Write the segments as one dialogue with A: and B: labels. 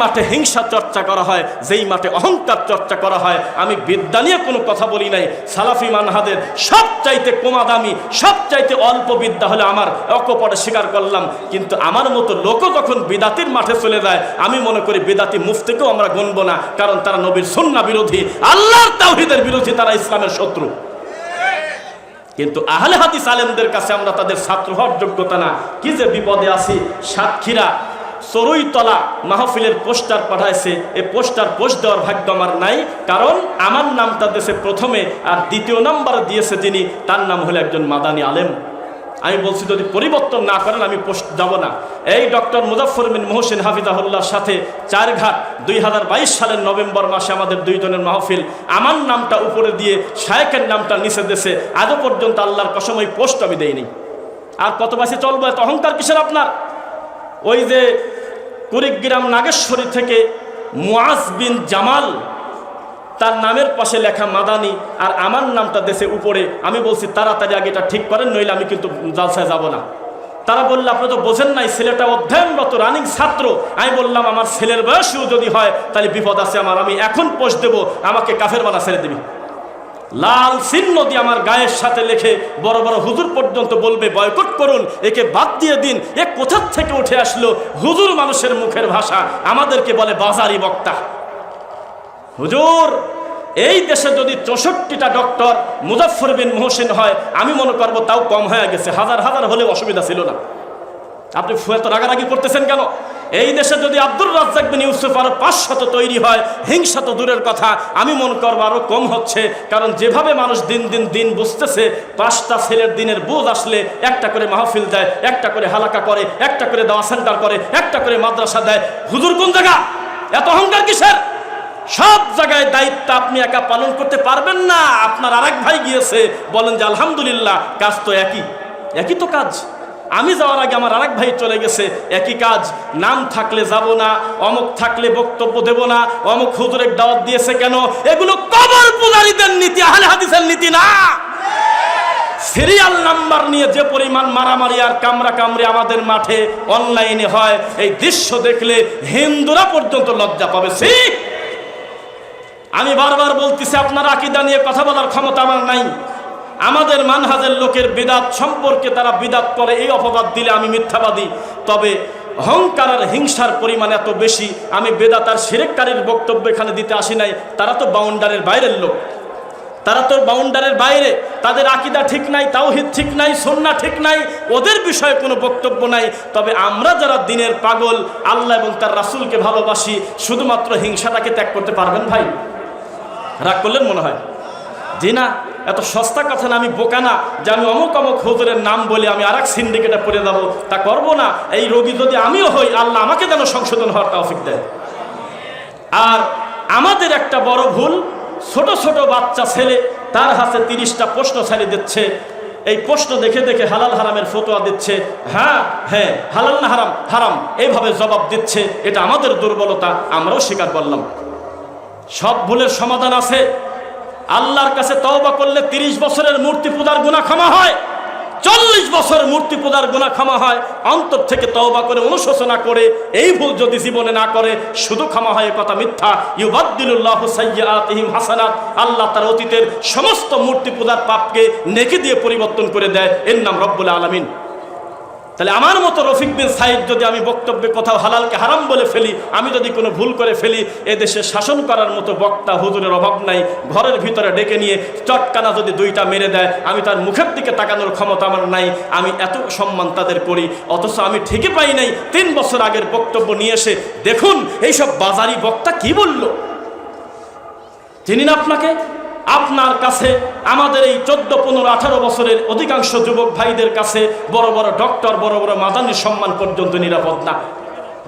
A: মাঠে হিংসা চর্চা করা হয়, যেই মাঠে অহংকার চর্চা করা হয়, আমি বিদ্যা নিয়ে কোনো কথা বলি নাই। সালাফি মানহাজের সবচাইতে কমা দামি, সবচাইতে অল্প বিদ্যা হলে আমার অকপটে স্বীকার করলাম। কিন্তু আমার মতো লোকও যখন বিদাতির মাঠে চলে যায়, আমি মনে করি বিদাতি মুফতিকেও আমরা গণব না, কারণ তারা নবীর সুন্নাহ বিরোধী, আল্লাহর তাওহীদের বিরোধী, তারা ইসলামের শত্রু। কিন্তু আহলে হাদিস আলেমদের কাছে আমরা তাদের ছাত্র হওয়ার যোগ্যতা না। কি যে বিপদে আছি। সাতক্ষীরা চড়ুইতলা মাহফিলের পোস্টার পাঠাইছে, এই পোস্টার পোস্ট দেওয়ার ভাগ্য আমার নাই, কারণ আমার নামটা দেশে প্রথমে আর দ্বিতীয় নাম্বার দিয়েছে যিনি, তার নাম হলো একজন মাদানী আলেম। আমি বলছি যদি পরিবর্তন না করেন আমি পোস্ট যাব না। এই ডক্টর মুজাফফর বিন মুহসিন হাফিজাহুল্লাহর সাথে চারঘাট 2022 সালের নভেম্বর মাসে আমাদের দুইজনের মাহফিল, আমার নামটা উপরে দিয়ে শায়েখের নামটা নিচে দেশে, আজও পর্যন্ত আল্লাহর কসম ওই পোস্ট আমি দেইনি। আর কত মাসে চলবো? এত অহংকার কিসের আপনার? ওই যে কুড়িগ্রাম নাগেশ্বরী থেকে মুআজ বিন জামাল, তার নামের পাশে লেখা মাদানী, আর আমার নামটা দেশে উপরে। আমি বলছি তাড়াতাড়ি আগে এটা ঠিক করেন, নইলে আমি কিন্তু জালসায় যাব না। তারা বললো আপনি তো বোঝেন নাই, ছেলেটা অধ্যয়নরত রানিং ছাত্র। আমি বললাম আমার ছেলের বয়সও যদি হয় তাহলে বিপদ আছে আমার, আমি এখন পোস্ট দেবো, আমাকে কাফের বানা ছেড়ে দিবি। লাল চিহ্ন দিয়ে আমার গায়ের সাথে লেখে বড় বড় হুজুর পর্যন্ত বলবে বয়কট করুন, একে বাদ দিয়ে দিন। এ কোথা থেকে উঠে আসলো? হুজুর মানুষের মুখের ভাষা, আমাদেরকে বলে বাজারি বক্তা। হুজুর, এই দেশে যদি 64টা ডক্টর মুজাফফর বিন মুহসিন হয়, আমি মনে করবো তাও কম হয়ে গেছে, হাজার হাজার হলে অসুবিধা ছিল না। আপনি এত রাগারাগি করতেছেন কেন? এই দেশে যদি আব্দুর রাজ্জাক বিন ইউসুফ আরো 500 তৈরি হয়, হিংসা তো দূরের কথা, আমি মনে করবো আরো কম হচ্ছে। কারণ যেভাবে মানুষ দিন দিন দিন বুঝতেছে, 5টা ছেলের দিনের বোঝ আসলে একটা করে মাহফিল দেয়, একটা করে হালাকা করে, একটা করে দাওয়া সেন্টার করে, একটা করে মাদ্রাসা দেয়। হুজুর কোন জায়গা? এত অহংকার কিসের? সব জায়গায় দায়িত্ব আপনি একা পালন করতে পারবেন না, আপনার আরেক ভাই গিয়েছে, বলেন যে আলহামদুলিল্লাহ, কাজ তো একই তো কাজ। আমি যাওয়ার আগে আমার আরেক ভাই চলে গেছে, একই কাজ। নাম থাকলে যাব না, অমুক থাকলে বক্তব্য দেব না, অমুক হুজুরের দাওয়াত দিয়েছে কেন, এগুলো কবর পূজারীদের নীতি, আহলে হাদিসের নীতি না। সিরিয়াল নাম্বার নিয়ে যে পরিমাণ মারামারি আর কামড়া কামড়ি আমাদের মাঠে অনলাইনে হয়, এই দৃশ্য দেখলে হিন্দুরা পর্যন্ত লজ্জা পাবে। আমি বারবার বলতেছি, আপনার আকীদা নিয়ে কথা বলার ক্ষমতা আমার নাই। আমাদের মানহাজের লোকের বিদাত সম্পর্কে তারা বিদাত করে, এই অপবাদ দিলে আমি মিথ্যাবাদী। তবে অহংকার আর হিংসার পরিমাণ এত বেশি, আমি বেদাত আর শিরককারীর বক্তব্য এখানে দিতে আসি নাই। তারা তো বাউন্ডারির বাইরের লোক, তারা তো বাউন্ডারির বাইরে, তাদের আকীদা ঠিক নাই, তাওহীদ ঠিক নাই, সুন্নাহ ঠিক নাই, ওদের বিষয়ে কোনো বক্তব্য নাই। তবে আমরা যারা দিনের পাগল, আল্লাহ এবং তার রাসূলকে ভালোবাসি, শুধুমাত্র হিংসাটাকে ত্যাগ করতে পারবেন ভাই? রাগ করলেন মনে হয়? জি না, এত সস্তা কথা না। আমি বোকা না যে আমি অমুক অমুক হুজুরের নাম বলে আমি আরেক সিন্ডিকেটে পড়ে যাবো, তা করবো না। এই রোগী যদি আমিও হই, আল্লাহ আমাকে যেন সংশোধন হওয়ার তৌফিক দেয়। আর আমাদের একটা বড় ভুল, ছোট ছোট বাচ্চা ছেলে তার হাতে 30টা প্রশ্ন ছাড়িয়ে দিচ্ছে, এই প্রশ্ন দেখে দেখে হালাল হারামের ফতোয়া দিচ্ছে। হ্যাঁ হ্যাঁ, হালাল না হারাম? হারাম, এইভাবে জবাব দিচ্ছে। এটা আমাদের দুর্বলতা, আমরাও স্বীকার করলাম। সব ভুলের সমাধান আছে। আল্লাহর কাছে তওবা করলে 30 বছরের মূর্তি পূজার গুনাহ ক্ষমা হয়, 40 বছর মূর্তি পূজার গুনাহ ক্ষমা হয়। অন্তর থেকে তওবা করে অনুশোচনা করে এই ভুল যদি জীবনে না করে, শুধু ক্ষমা হয়, কথা মিথ্যা। ইউবাদদিলুল্লাহু সাইয়্যাতিহিম হাসানাত, আল্লাহ তার অতীতের সমস্ত মূর্তি পূজার পাপকে নেকি দিয়ে পরিবর্তন করে দেয়। এর নাম রব্বুল আলামিন। তাহলে আমার মতো রফিক বিন সাইদ যদি আমি বক্তব্যে কোথাও হালালকে হারাম বলে ফেলি, আমি যদি কোনো ভুল করে ফেলি, এদেশে শাসন করার মতো বক্তা হুজুরের অভাব নাই। ঘরের ভিতরে ডেকে নিয়ে চটকানা যদি 2টা মেরে দেয়, আমি তার মুখের দিকে তাকানোর ক্ষমতা আমার নাই। আমি এত সম্মান তাদের করি, অথচ আমি ঠিকই পাই নাই 3 বছর আগের বক্তব্য নিয়ে এসে দেখুন এইসব বাজারি বক্তা কি বলল। চিনি না আপনাকে। আপনার কাছে, আমাদের এই 14, 15, 18 বছরের অধিকাংশ যুবক ভাইদের কাছে বড় বড় ডক্টর, বড় বড় মাদানির সম্মান পর্যন্ত নিরাপদ না।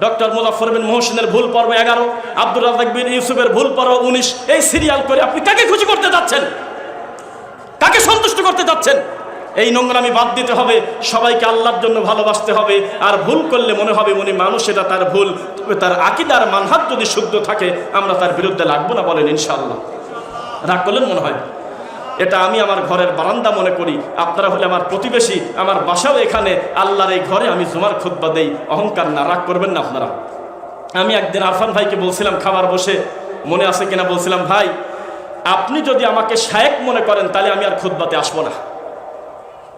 A: ডক্টর মুজাফফর বিন মুহসিনের ভুল পর্ব 11, আব্দুর রাজ্জাক বিন ইউসুফের ভুল পর্ব 19। এই সিরিয়াল করে আপনি কাকে খুশি করতে যাচ্ছেন? কাকে সন্তুষ্ট করতে যাচ্ছেন? এই নোংরামি বাদ দিতে হবে, সবাইকে আল্লাহর জন্য ভালোবাসতে হবে। আর ভুল করলে মনে হবে মনে মানুষ এটা তার ভুল, তবে তার আকীদার মানহাজ যদি শুদ্ধ থাকে আমরা তার বিরুদ্ধে লাগবো না, বলেন ইনশাআল্লাহ। রাগ করলেন মনে হয়? এটা আমি আমার ঘরের বারান্দা মনে করি, আপনারা হলে আমার প্রতিবেশী, আমার বাসাও এখানে, আল্লাহর এই ঘরে আমি জুমার খুতবা দেই। অহংকার না, রাগ করবেন না আপনারা। আমি একদিন আরফান ভাইকে বলছিলাম খাবার বসে, মনে আছে কিনা, বলছিলাম ভাই আপনি যদি আমাকে শায়েক মনে করেন তাহলে আমি আর খুতবাতে আসবো না,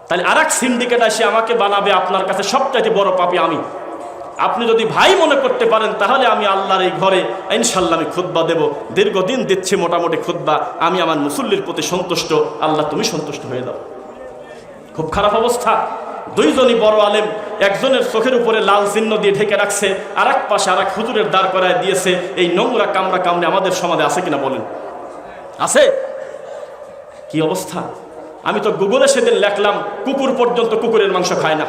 A: তাহলে আর এক সিন্ডিকেট এসে আমাকে বানাবে আপনার কাছে সবচাইতে বড় পাপী আমি। আপনি যদি ভাই মনে করতে পারেন তাহলে আমি আল্লাহর এই ঘরে ইনশাল্লাহ আমি খুতবা দেব, দীর্ঘদিন দিচ্ছি মোটামুটি খুতবা, আমি আমার মুসল্লির প্রতি সন্তুষ্ট, আল্লাহ তুমি সন্তুষ্ট হয়ে দাও। খুব খারাপ অবস্থা, দুইজনই বড় আলেম, একজনের চোখের উপরে লাল চিহ্ন দিয়ে ঢেকে রাখছে, আর এক পাশে আর এক হুজুরের দাঁড় করায় দিয়েছে। এই নোংরা কামড়া কামড়ে আমাদের সমাজে আছে কিনা বলেন? আছে? কি অবস্থা! আমি তো গুগলে সেদিন লেখলাম কুকুর পর্যন্ত কুকুরের মাংস খায় না,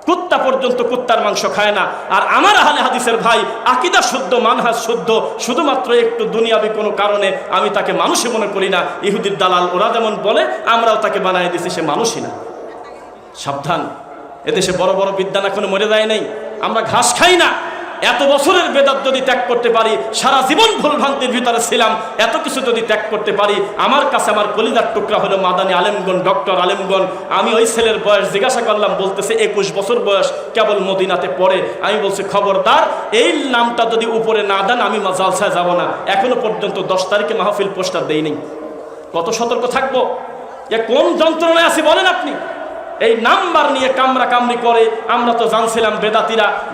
A: কুত্তা পর্যন্ত কুত্তার মাংস খায় না। আর আমার আহলে হাদিসের ভাই আকীদা শুদ্ধ, মানহাজ শুদ্ধ, শুধুমাত্র একটু দুনিয়াবি কোনো কারণে আমি তাকে মানুষই মনে করি না। ইহুদির দালাল ওরা যেমন বলে আমরাও তাকে বানিয়ে দিছি, সে মানুষই না। সাবধান, এদেশে বড় বড় বিদ্যান এখনো মরে যায় নাই, আমরা ঘাস খাই না। এত বছরের বেদাত যদি ত্যাগ করতে পারি, সারা জীবন ভুলভ্রান্তির ভিতরে ছিলাম, এত কিছু যদি ত্যাগ করতে পারি, আমার কাছে আমার কলিজার টুকরা হলো মাদানী আলেমগণ, ডক্টর আলেমগণ। আমি ওই ছেলের বয়স জিজ্ঞাসা করলাম, বলতেছে 21 বছর বয়স, কেবল মদিনাতে পড়ে। আমি বলছি খবরদার, এই নামটা যদি উপরে না দেন আমি জালসায় যাব না। এখনো পর্যন্ত 10 তারিখে মাহফিল পোস্টার দেই নেই। কত সতর্ক থাকবো! এ কোন যন্ত্রণায় আছি বলেন আপনি? এই নাম্বার নিয়ে কামরা কামড়ি করে। আমরা তো জানছিলাম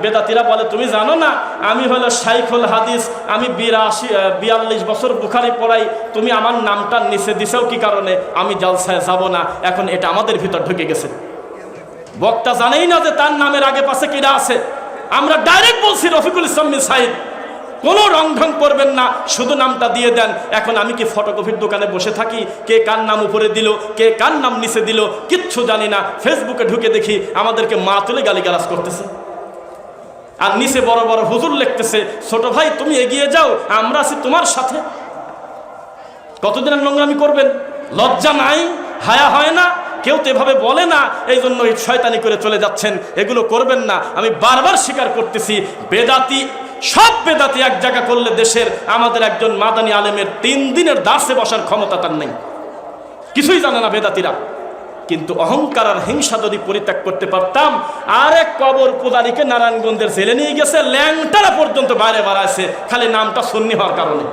A: বেদাতিরা বলে তুমি জানো না আমি হলো শাইখুল হাদিস, আমি 42 বছর বুখারী পড়াই, তুমি আমার নামটা নিচে দিছেও কি কারণে? আমি জালসায় যাব না। এখন এটা আমাদের ভিতর ঢুকে গেছে। বক্তা জানেই না যে তার নামের আগে পাশে কিরা আছে। আমরা ডাইরেক্ট বলছি রফিকুল ইসলাম সাইদ, কোনো রংঢং করবেন না, শুধু নামটা দিয়ে দেন। এখন আমি কি ফটোকপির দোকানে বসে থাকি? কে কার নাম উপরে দিল, কে কার নাম নিচে দিল, কিচ্ছু জানি না। ফেসবুকে ঢুকে দেখি আমাদেরকে মা তুলে গালিগালাজ করতেছে, আর নিচে বড় বড় হুজুর লিখতেছে ছোট ভাই তুমি এগিয়ে যাও, আমরা আছি তোমার সাথে। কতদিন আর নোংরামি করবেন? লজ্জা নাই, হায়া হয় না? কেউ তো এভাবে বলে না, এই জন্য শয়তানি করে চলে যাচ্ছেন। এগুলো করবেন না। আমি বারবার স্বীকার করতেছি, বেদাতি সব বেদাতি এক জায়গা করলে দেশের আমাদের একজন মাদানী আলেমের 3 দিনের দাসে বসার ক্ষমতা তার নেই, কিছুই জানে না বেদাতিরা। কিন্তু অহংকার আর হিংসা যদি পরিত্যাগ করতে পারতাম, আর এক কবর পূজারীকে নারায়ণগঞ্জের জেলে নিয়ে গেছে, ল্যাংটারা পর্যন্ত বাইরে বাড়াইছে খালি নামটা সুন্নি হওয়ার কারণে।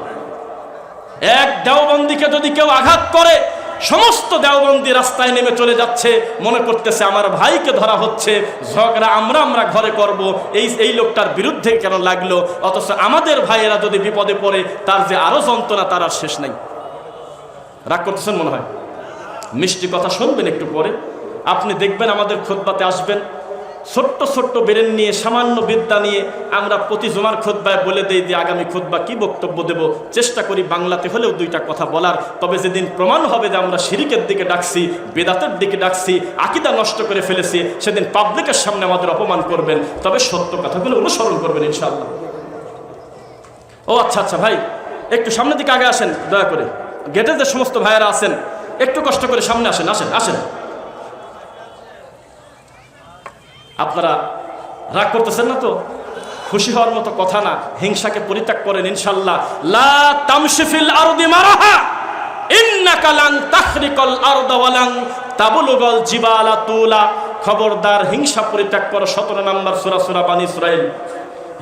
A: এক দেওবন্দিকে যদি কেউ আঘাত করে, সমস্ত দেওবন্দি রাস্তায় নেমে চলে যাচ্ছে, মনে করতেছে আমার ভাইকে ধরা হচ্ছে, ঝগড়া আমরা ঘরে করব। এই লোকটার বিরুদ্ধে কেন লাগলো? অথচ আমাদের ভাইয়েরা যদি বিপদে পড়ে তার যে আরো যন্ত্রণা, তার আর শেষ নাই। রাগ করতেছেন মনে হয়? মিষ্টি কথা শুনবেন একটু পরে, আপনি দেখবেন আমাদের খুতবাতে আসবেন, ছোট্ট ছোট্ট বেরেন নিয়ে, সামান্য বিদ্যা নিয়ে আমরা প্রতি জুমার খুতবায় বলে দেই যে আগামী খুতবা কি বক্তব্য দেব। চেষ্টা করি বাংলাতে হলেও 2টা কথা বলার। তবে যেদিন প্রমাণ হবে যে আমরা শিরিকের দিকে ডাকছি, বেদাতের দিকে ডাকছি, আকীদা নষ্ট করে ফেলেছি, সেদিন পাবলিকের সামনে আমাদের অপমান করবেন। তবে সত্য কথাগুলো অনুসরণ করবেন ইনশাআল্লাহ। ও আচ্ছা ভাই, একটু সামনের দিকে আগে আসেন দয়া করে। গেটে যে সমস্ত ভাইয়েরা আছেন একটু কষ্ট করে সামনে আসেন। আপনারা রাগ করতেছেন না তো? খুশি হওয়ার মতো কথা না, হিংসাকে পরিত্যাগ করেন ইনশাআল্লাহ। লা তামশি ফিল আরদি মারাহা ইন্নাকা লান তাখরিকাল আরদা ওয়া লান তাবলুগাল জিবালা তুলা। খবরদার, হিংসা পরিত্যাগ করো। 17 নম্বর সূরা বানী ইসরাঈল।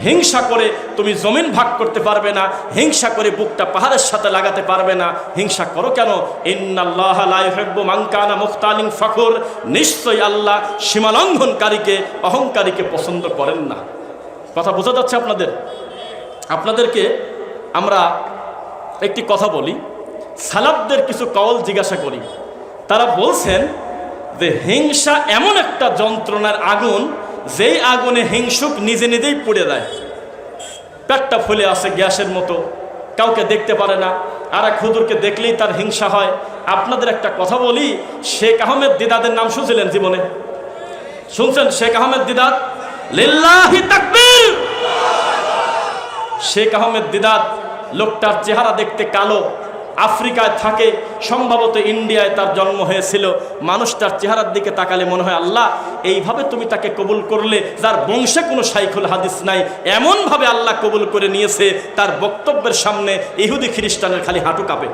A: হিংসা করে তুমি জমিন ভাগ করতে পারবে না, হিংসা করে বুকটা পাহাড়ের সাথে লাগাতে পারবে না। হিংসা করো কেন? ইন্নাল্লাহা লা ইউহিব্বু মান কানা মুখতালিন ফাখুর। নিশ্চয়ই আল্লাহ সীমালঙ্ঘনকারীকে, অহংকারীকে পছন্দ করেন না। কথা বোঝা যাচ্ছে আপনাদেরকে আমরা একটি কথা বলি। সালাফদের কিছু কওল জিজ্ঞাসা করি, তারা বলছেন যে হিংসা এমন একটা যন্ত্রণার আগুন, যেই আগুনে হিংসুক নিজে নিজেই পুড়ে দেয়। পেটটা ফুলে আছে গ্যাসের মতো, কাউকে দেখতে পারে না, আর এক হুজুরকে দেখলেই তার হিংসা হয়। আপনাদের একটা কথা বলি, শেখ আহমেদ দিদাদের নাম শুনছিলেন জীবনে? শুনছেন শেখ আহমেদ দিদাত? লিল্লাহি তাকবীর। শেখ আহমেদ দিদাত লোকটার চেহারা দেখতে কালো, আফ্রিকায় থাকে, সম্ভবত ইন্ডিয়ায় তার জন্ম হয়েছিল। মানুষটার চেহারার দিকে তাকালে মনে হয় আল্লাহ এইভাবে তুমি তাকে কবুল করলে, যার বংশে কোনো শাইখুল হাদিস নাই, এমনভাবে আল্লাহ কবুল করে নিয়েছে, তার বক্তব্যের সামনে ইহুদি খ্রিস্টানের খালি হাঁটু কাঁপে।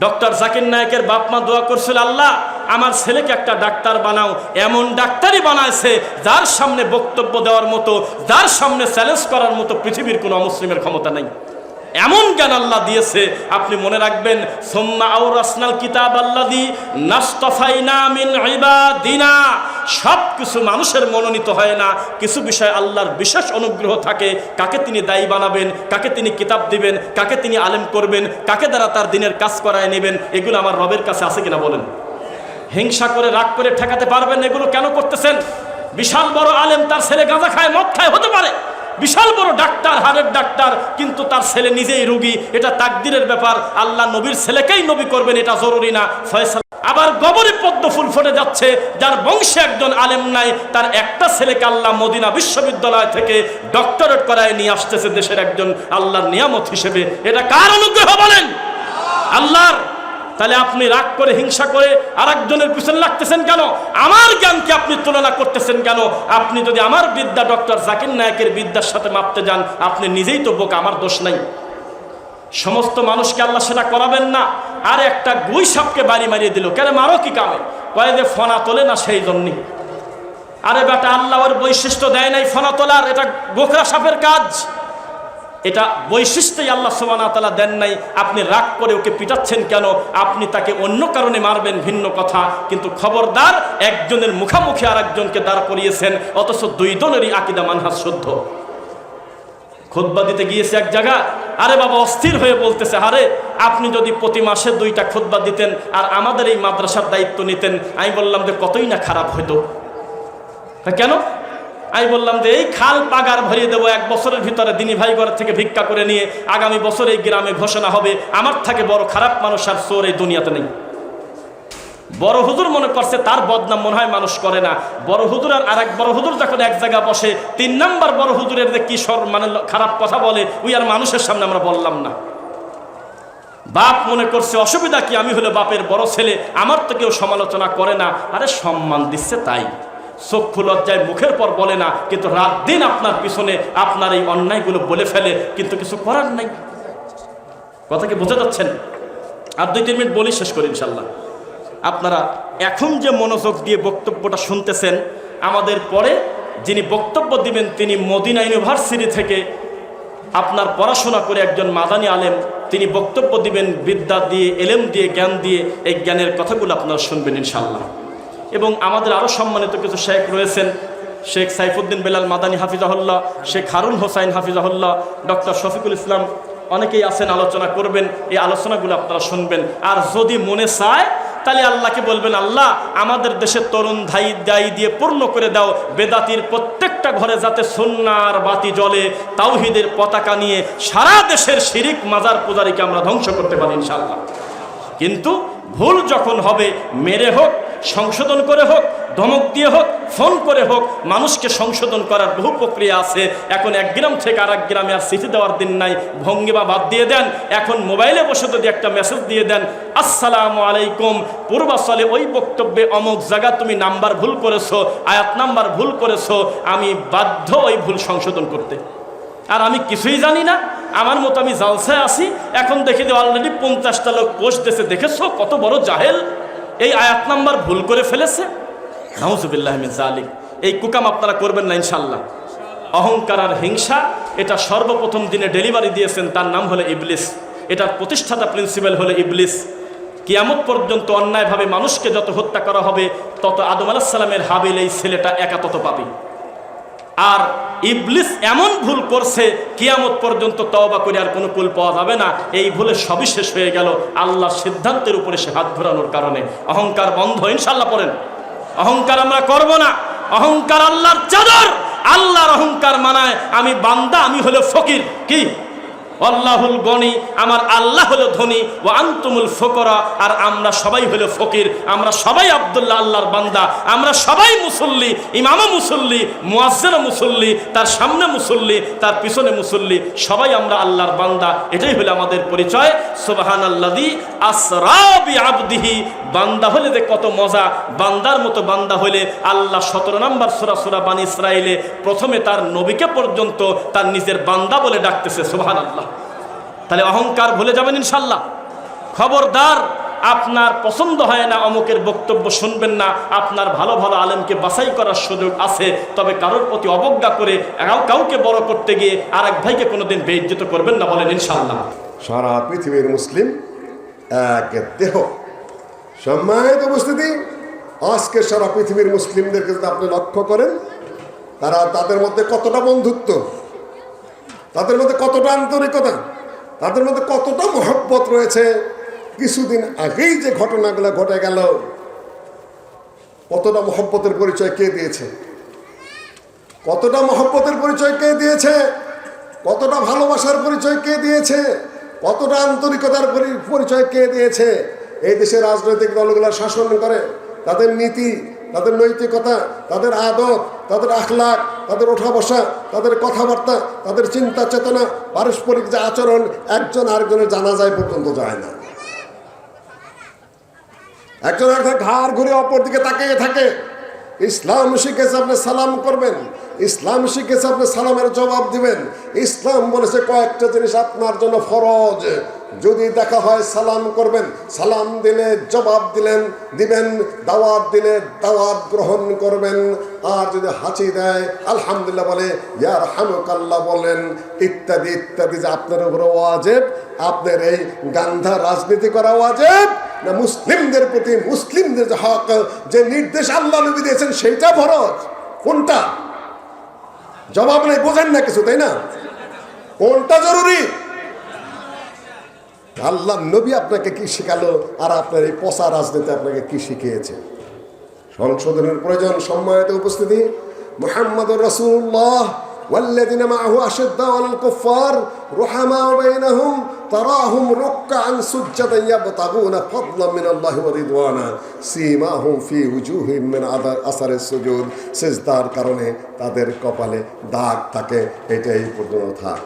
A: ডক্টর জাকির নায়েকের বাপ মা দোয়া করছিল, আল্লাহ আমার ছেলেকে একটা ডাক্তার বানাও, এমন ডাক্তারই বানাইছে যার সামনে বক্তব্য দেওয়ার মতো, যার সামনে চ্যালেঞ্জ করার মতো পৃথিবীর কোনো অমুসলিমের ক্ষমতা নেই। এমন জ্ঞান আল্লাহ দিয়েছে, আপনি মনে রাখবেন, সুম্মা আওরাসনাল কিতাব আল্লাযী নাসতাফাইনা মিন ইবাদিনা। সব কিছু মানুষের মনোনীত হয় না, কিছু বিষয় আল্লাহর বিশেষ অনুগ্রহ থাকে। কাকে তিনি দায়ী বানাবেন, কাকে তিনি কিতাব দিবেন, কাকে তিনি আলেম করবেন, কাকে দ্বারা তার দিনের কাজ করায় নেবেন, এগুলো আমার রবের কাছে আছে কিনা বলেন। হিংসা করে রাগ করে ঠেকাতে পারবেন, এগুলো কেন করতেছেন? বিশাল বড় আলেম, তার ছেলে গাঁজা খায়, মদ খায়, হতে পারে। বিশাল বড় ডাক্তার, হাড়ের ডাক্তার, কিন্তু তার ছেলে নিজেই রোগী, এটা তাকদিরের ব্যাপার। আল্লাহ নবীর ছেলেকেই নবী করবেন, এটা জরুরি না, ফয়সালা। আবার গবরে পদ্ম ফুল ফুটে যাচ্ছে, যার বংশে একজন আলেম নাই, তার একটা ছেলেকে আল্লাহ মদিনা বিশ্ববিদ্যালয় থেকে ডক্টরেট করায় নিয়ে আসতেছে দেশের একজন আল্লাহর নিয়ামত হিসেবে। এটা কার অনুগ্রহ বলেন? আল্লাহর। তাহলে আপনি রাগ করে হিংসা করে আরেকজনের পিছনে লাগতেছেন কেন? আমার জ্ঞানকে আপনি তুলনা করতেছেন কেন? আপনি যদি আমার বিদ্যা ডক্টর জাকির নায়েকের বিদ্যার সাথে মাপতে যান, আপনি নিজেই তো বোকা, আমার দোষ নাই। সমস্ত মানুষকে আল্লাহ সেটা করাবেন না। আর একটা গুই সাপকে বাড়ি মারিয়ে দিল, কেন মারো কি কামে? কয়ে যে ফনা তোলে না, সেই জন্যই। আরে বেটা, আল্লাহ ওর বৈশিষ্ট্য দেয় নাই ফনা তোলার, এটা গোখরা সাপের কাজ। এটা বৈশিষ্ট্যই আল্লাহ সুবহানাহু ওয়া তাআলা দেন নাই। আপনি রাগ করে ওকে পিটাচ্ছেন কেন? আপনি তাকে অন্য কারণে মারবেন, ভিন্ন কথা, কিন্তু খবরদার একজনের মুখামুখি আর একজনকে দাঁড় করিয়েছেন, অথচ দুই দলেরই আকীদা মানহাজ শুদ্ধ। খুতবা দিতে গিয়েছে এক জায়গা, আরে বাবা অস্থির হয়ে বলতেছে, আরে আপনি যদি প্রতি মাসে 2টা খুতবা দিতেন আর আমাদের এই মাদ্রাসার দায়িত্ব নিতেন। আমি বললাম যে কতই না খারাপ হতো। কেন? আমি বললাম যে এই খাল পাগার ভরিয়ে দেবো, 1 বছরের ভিতরে দিনী ভাই ঘর থেকে ভিক্ষা করে নিয়ে আগামী বছর এই গ্রামে ঘোষণা হবে, আমার থেকে বড় খারাপ মানুষ আর চোর এই দুনিয়াতে নেই। বড় হুজুর মনে করছে তার বদনাম মনে হয় মানুষ করে না। বড় হুজুর আর আরেক বড় হুজুর যখন এক জায়গায় বসে, 3 নাম্বার বড় হুজুরের যে কি মানে খারাপ কথা বলে, ওই আর মানুষের সামনে আমরা বললাম না। বাপ মনে করছে অসুবিধা কি, আমি হলো বাপের বড় ছেলে, আমার তো কেউ সমালোচনা করে না। আরে সম্মান দিচ্ছে তাই, চক্ষু লজ্জায় মুখের পর বলে না, কিন্তু রাত দিন আপনার পিছনে আপনার এই অন্যায়গুলো বলে ফেলে, কিন্তু কিছু করার নাই। কথা কি বোঝা যাচ্ছেন? আর 2-3 মিনিট বলি, শেষ করি ইনশাল্লাহ। আপনারা এখন যে মনোযোগ দিয়ে বক্তব্যটা শুনতেছেন, আমাদের পরে যিনি বক্তব্য দিবেন তিনি মদিনা ইউনিভার্সিটি থেকে আপনার পড়াশোনা করে একজন মাদানী আলেম, তিনি বক্তব্য দিবেন বিদ্যা দিয়ে, এলেম দিয়ে, জ্ঞান দিয়ে। এই জ্ঞানের কথাগুলো আপনারা শুনবেন ইনশাল্লাহ। এবং আমাদের আরও সম্মানিত কিছু শেখ রয়েছেন, শেখ সাইফুদ্দিন বেলাল মাদানী হাফিজাহুল্লাহ, শেখ হারুন হোসাইন হাফিজাহুল্লাহ, ডক্টর শফিকুল ইসলাম, অনেকেই আছেন, আলোচনা করবেন। এই আলোচনাগুলো আপনারা শুনবেন। আর যদি মনে চায় তাহলে আল্লাহকে বলবেন, আল্লাহ আমাদের দেশের তরুণ দায়ী দিয়ে পূর্ণ করে দাও, বেদাতির প্রত্যেকটা ঘরে যাতে সুন্নাহর বাতি জ্বলে, তাওহীদের পতাকা নিয়ে সারা দেশের শিরিক মাজার পূজারীকে আমরা ধ্বংস করতে পারি ইনশাআল্লাহ। কিন্তু ভুল যখন হবে, মেরে হোক, সংশোধন করে হোক, ধমক দিয়ে হোক, ফোন করে হোক, মানুষকে সংশোধন করার বহু প্রক্রিয়া আছে। এখন এক গ্রাম থেকে আরেক গ্রামে আর চিঠি দেওয়ার দিন নাই, ভঙ্গিমা বাদ দিয়ে দেন। এখন মোবাইলে বসে যদি একটা মেসেজ দিয়ে দেন, আসসালামু আলাইকুম, পূর্বাচলে ওই বক্তব্যে অমুক জায়গা তুমি নাম্বার ভুল করেছো, আয়াত নাম্বার ভুল করেছো, আমি বাধ্য ওই ভুল সংশোধন করতে। আর আমি কিছুই জানি না, আমার মতো আমি জালসায় আসি। এখন দেখি যে অলরেডি 50টা লোক পোস্ট দিয়েছে, দেখেছো কত বড় জাহেল, এই আয়াত নাম্বার ভুল করে ফেলেছে। নাউজুবিল্লাহি মিন যালিক। এই কুকাম আপনারা করবেন না ইনশাআল্লাহ। অহংকার আর হিংসা, এটা সর্বপ্রথম দিনে ডেলিভারি দিয়েছেন, তার নাম হলো ইবলিস। এটার প্রতিষ্ঠাতা প্রিন্সিপাল হলো ইবলিস। কিয়ামত পর্যন্ত অন্যায়ভাবে মানুষকে যত হত্যা করা হবে, তত আদম আলাইহিস সালামের হাবিল এই ছেলেটা একা তত পাবে। আর ইবলিস এমন ভুল করছে, কিয়ামত পর্যন্ত তওবা করে আর কোনো কুল পাওয়া যাবে না। এই ভুলে সবই শেষ হয়ে গেল আল্লাহর সিদ্ধান্তের উপরে সে হাত ঘোরানোর কারণে। অহংকার বন্ধ ইনশাআল্লাহ পড়েন। অহংকার আমরা করব না। অহংকার আল্লাহর চাদর। আল্লাহর অহংকার মানায় আমি বান্দা, আমি হলো ফকির। কি? আল্লাহুল গনি, আমার আল্লাহ হলো ধনী, ও আনতুমুল ফুকরা, আর আমরা সবাই হলো ফকির। আমরা সবাই আব্দুল্লাহ আল্লাহর বান্দা, আমরা সবাই মুসল্লি, ইমামও মুসল্লি, মুয়াজ্জিনও মুসল্লি, তার সামনে মুসল্লি, তার পিছনে মুসল্লি, সবাই আমরা আল্লাহর বান্দা। এটাই হলো আমাদের পরিচয়। সুবহানাল্লাযী আসরা বিআবদিহি। বান্দা হলে যে কত মজা, বান্দার মতো বান্দা হলে আল্লাহ 17 নম্বর সূরা বানী ইসরাঈলে প্রথমে তার নবীকে পর্যন্ত তার নিজের বান্দা বলে ডাকতেছে। সুবহানাল্লাহ। তাহলে অহংকার ভুলে যাবেন ইনশাআল্লাহ। খবরদার আপনার পছন্দ হয় না অমুকের বক্তব্য শুনবেন না, আপনার ভালো ভালো আলেমকে বাছাই করার সুযোগ আছে, তবে কারোর প্রতি অবজ্ঞা করে কাউকে বড় করতে গিয়ে আর এক ভাইকে কোনোদিন বেইজ্জত করবেন না, বলেন ইনশাআল্লাহ।
B: সারা পৃথিবীর মুসলিম এক দেহ। সম্মানিত উপস্থিতি, আজকে সারা পৃথিবীর মুসলিমদেরকে যদি আপনি লক্ষ্য করেন, তাদের মধ্যে কতটা বন্ধুত্ব, তাদের মধ্যে কতটা আন্তরিকতা, তাদের মধ্যে কতটা মহব্বত রয়েছে। কিছুদিন আগেই যে ঘটনাগুলো ঘটে গেল, কতটা মহব্বতের পরিচয় কে দিয়েছে, কতটা মহব্বতের পরিচয় কে দিয়েছে, কতটা ভালোবাসার পরিচয় কে দিয়েছে, কতটা আন্তরিকতার পরিচয় কে দিয়েছে। এই দেশের রাজনৈতিক দলগুলো শাসন করে, তাদের নীতি, তাদের নৈতিকতা, তাদের আদব, তাদের আখলাক, তাদের ওঠা বসা, তাদের কথাবার্তা, তাদের চিন্তা চেতনা, পারস্পরিক যে আচরণ, একজন আরেকজনের জানাজায় পর্যন্ত যায় না। একজন আরেকজন ঘাড় ঘুরে অপর দিকে তাকিয়ে থাকে। ইসলাম শিখেছে আপনি সালাম করবেন, ইসলাম শিখেছে আপনি সালামের জবাব দিবেন। ইসলাম বলেছে কয়েকটা জিনিস আপনার জন্য ফরজ, যদি দেখা হয় সালাম করবেন, সালাম দিলে জবাব দিবেন, দাওয়াত দিলে দাওয়াত গ্রহণ করবেন, আর যদি হাঁচি দেয় আলহামদুলিল্লাহ বলে, ইয়ারহামুকাল্লাহ বলেন, ইত্যাদি ইত্যাদি। যে আপনার উপরে ওয়াজিব, আপনার এই গান্ধা রাজনীতি করা ওয়াজিব না মুসলিমদের প্রতি, মুসলিমদের যে হক, যে নির্দেশ আল্লাহ নবী দিয়েছেন সেইটা ফরজ? কোনটা? জবাব নেই, বোঝেন না কিছু, তাই না? কোনটা জরুরি? আল্লাহ নবী আপনাকে কি শিখালো, আর আপনার এই পচা রাজনীতি আপনাকে কি শিখিয়েছে? সংশোধনের প্রয়োজন। সম্মানিত উপস্থিতি, মুহাম্মদুর রাসূলুল্লাহ والذين معه أشداء على الكفار رحماء بينهم تراهم ركعا سجدا يبتغون فضلا من الله ورضوانا سيماهم في وجوههم من أثر السجود। সিজদার কারণে তাদের কপালে দাগ থাকে, এটাই পর্যন্ত থাক।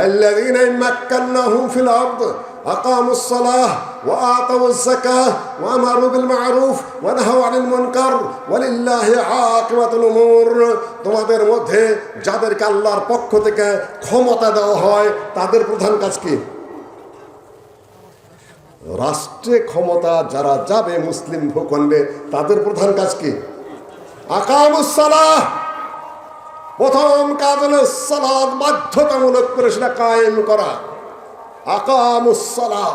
B: الذين مكناهم في الأرض أقاموا الصلاة وآتوا الزكاة وأمروا بالمعروف ونهوا عن المنكر ولله عاقبة الأمور। তোমাদের মধ্যে যাদেরকে আল্লাহর পক্ষ থেকে ক্ষমতা দেওয়া হয়, তাদের প্রধান কাজ কি? রাষ্ট্রে ক্ষমতা যারা যাবে মুসলিম ভূখণ্ডে, তাদের প্রধান কাজ কি? আকামুস সালাহ। প্রথম কাজ হলো সালাত বাধ্যতামূলক করে সেটা কায়েম করা। আকামুস সালাহ,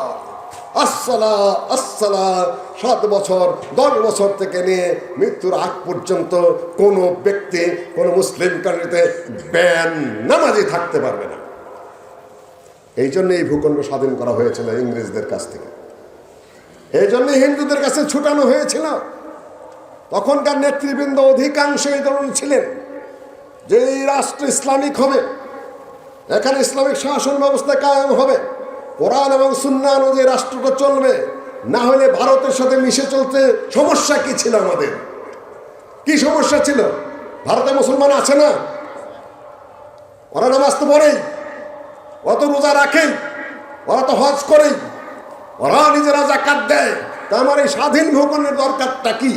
B: আসসালাহ আসসালাহ। 7 বছর 10 বছর থেকে নিয়ে মৃত্যুর আগ পর্যন্ত কোনো ব্যক্তি কোনো মুসলিম কান্ট্রিতে নামাজি থাকতে পারবে না। এই জন্য এই ভূখণ্ড স্বাধীন করা হয়েছিল ইংরেজদের কাছ থেকে। এই জন্য হিন্দুদের কাছে ছুটানো হয়েছিল। তখনকার নেতৃবৃন্দ অধিকাংশ এই ধরনের ছিলেন যে এই রাষ্ট্র ইসলামিক হবে, এখানে ইসলামিক শাসন ব্যবস্থা কায়েম হবে, কোরআন এবং সুন্নাহ অনুযায়ী রাষ্ট্রটা চলবে। না হলে ভারতের সাথে মিশে চলতে সমস্যা কি ছিল? আমাদের কি সমস্যা ছিল? ভারতে মুসলমান আছে না, ওরা নামাজ তো পড়েই, ওরা তো রোজা রাখেই, ওরা তো হজ করেই, ওরা নিজেরা যাকাত দেয়। তা আমার এই স্বাধীন ভূখণ্ডের দরকারটা কি?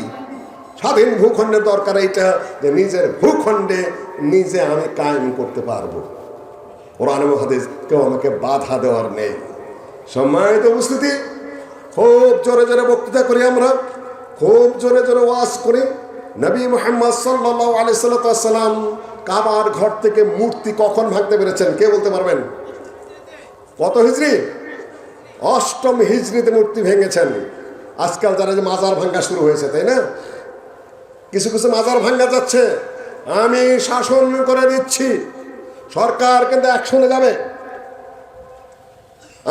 B: স্বাধীন ভূখণ্ডের দরকার এইটা যে নিজের ভূখণ্ডে নিজে আমি কায়েম করতে পারবো। কোরআন এবং হাদিস কেউ আমাকে বাধা দেওয়ার নেই। সম্মানিত উপস্থিতি, খুব জোরে জোরে বক্তৃতা করি আমরা, খুব জোরে জোরে ওয়াজ করি। নবী মুহাম্মদ সাল্লাল্লাহু আলাইহি সাল্লাম কাবার ঘর থেকে মূর্তি কখন ভাঙতে পেরেছেন? কে বলতে পারবেন? কত হিজরি? 8ম হিজরিতে মূর্তি ভেঙেছেন। আজকাল যারা যে মাজার ভাঙ্গা শুরু হয়েছে, তাই না? কিছু কিছু মাজার ভাঙ্গা যাচ্ছে। আমি শাসন করে দিচ্ছি, সরকার কিন্তু অ্যাকশনে যাবে।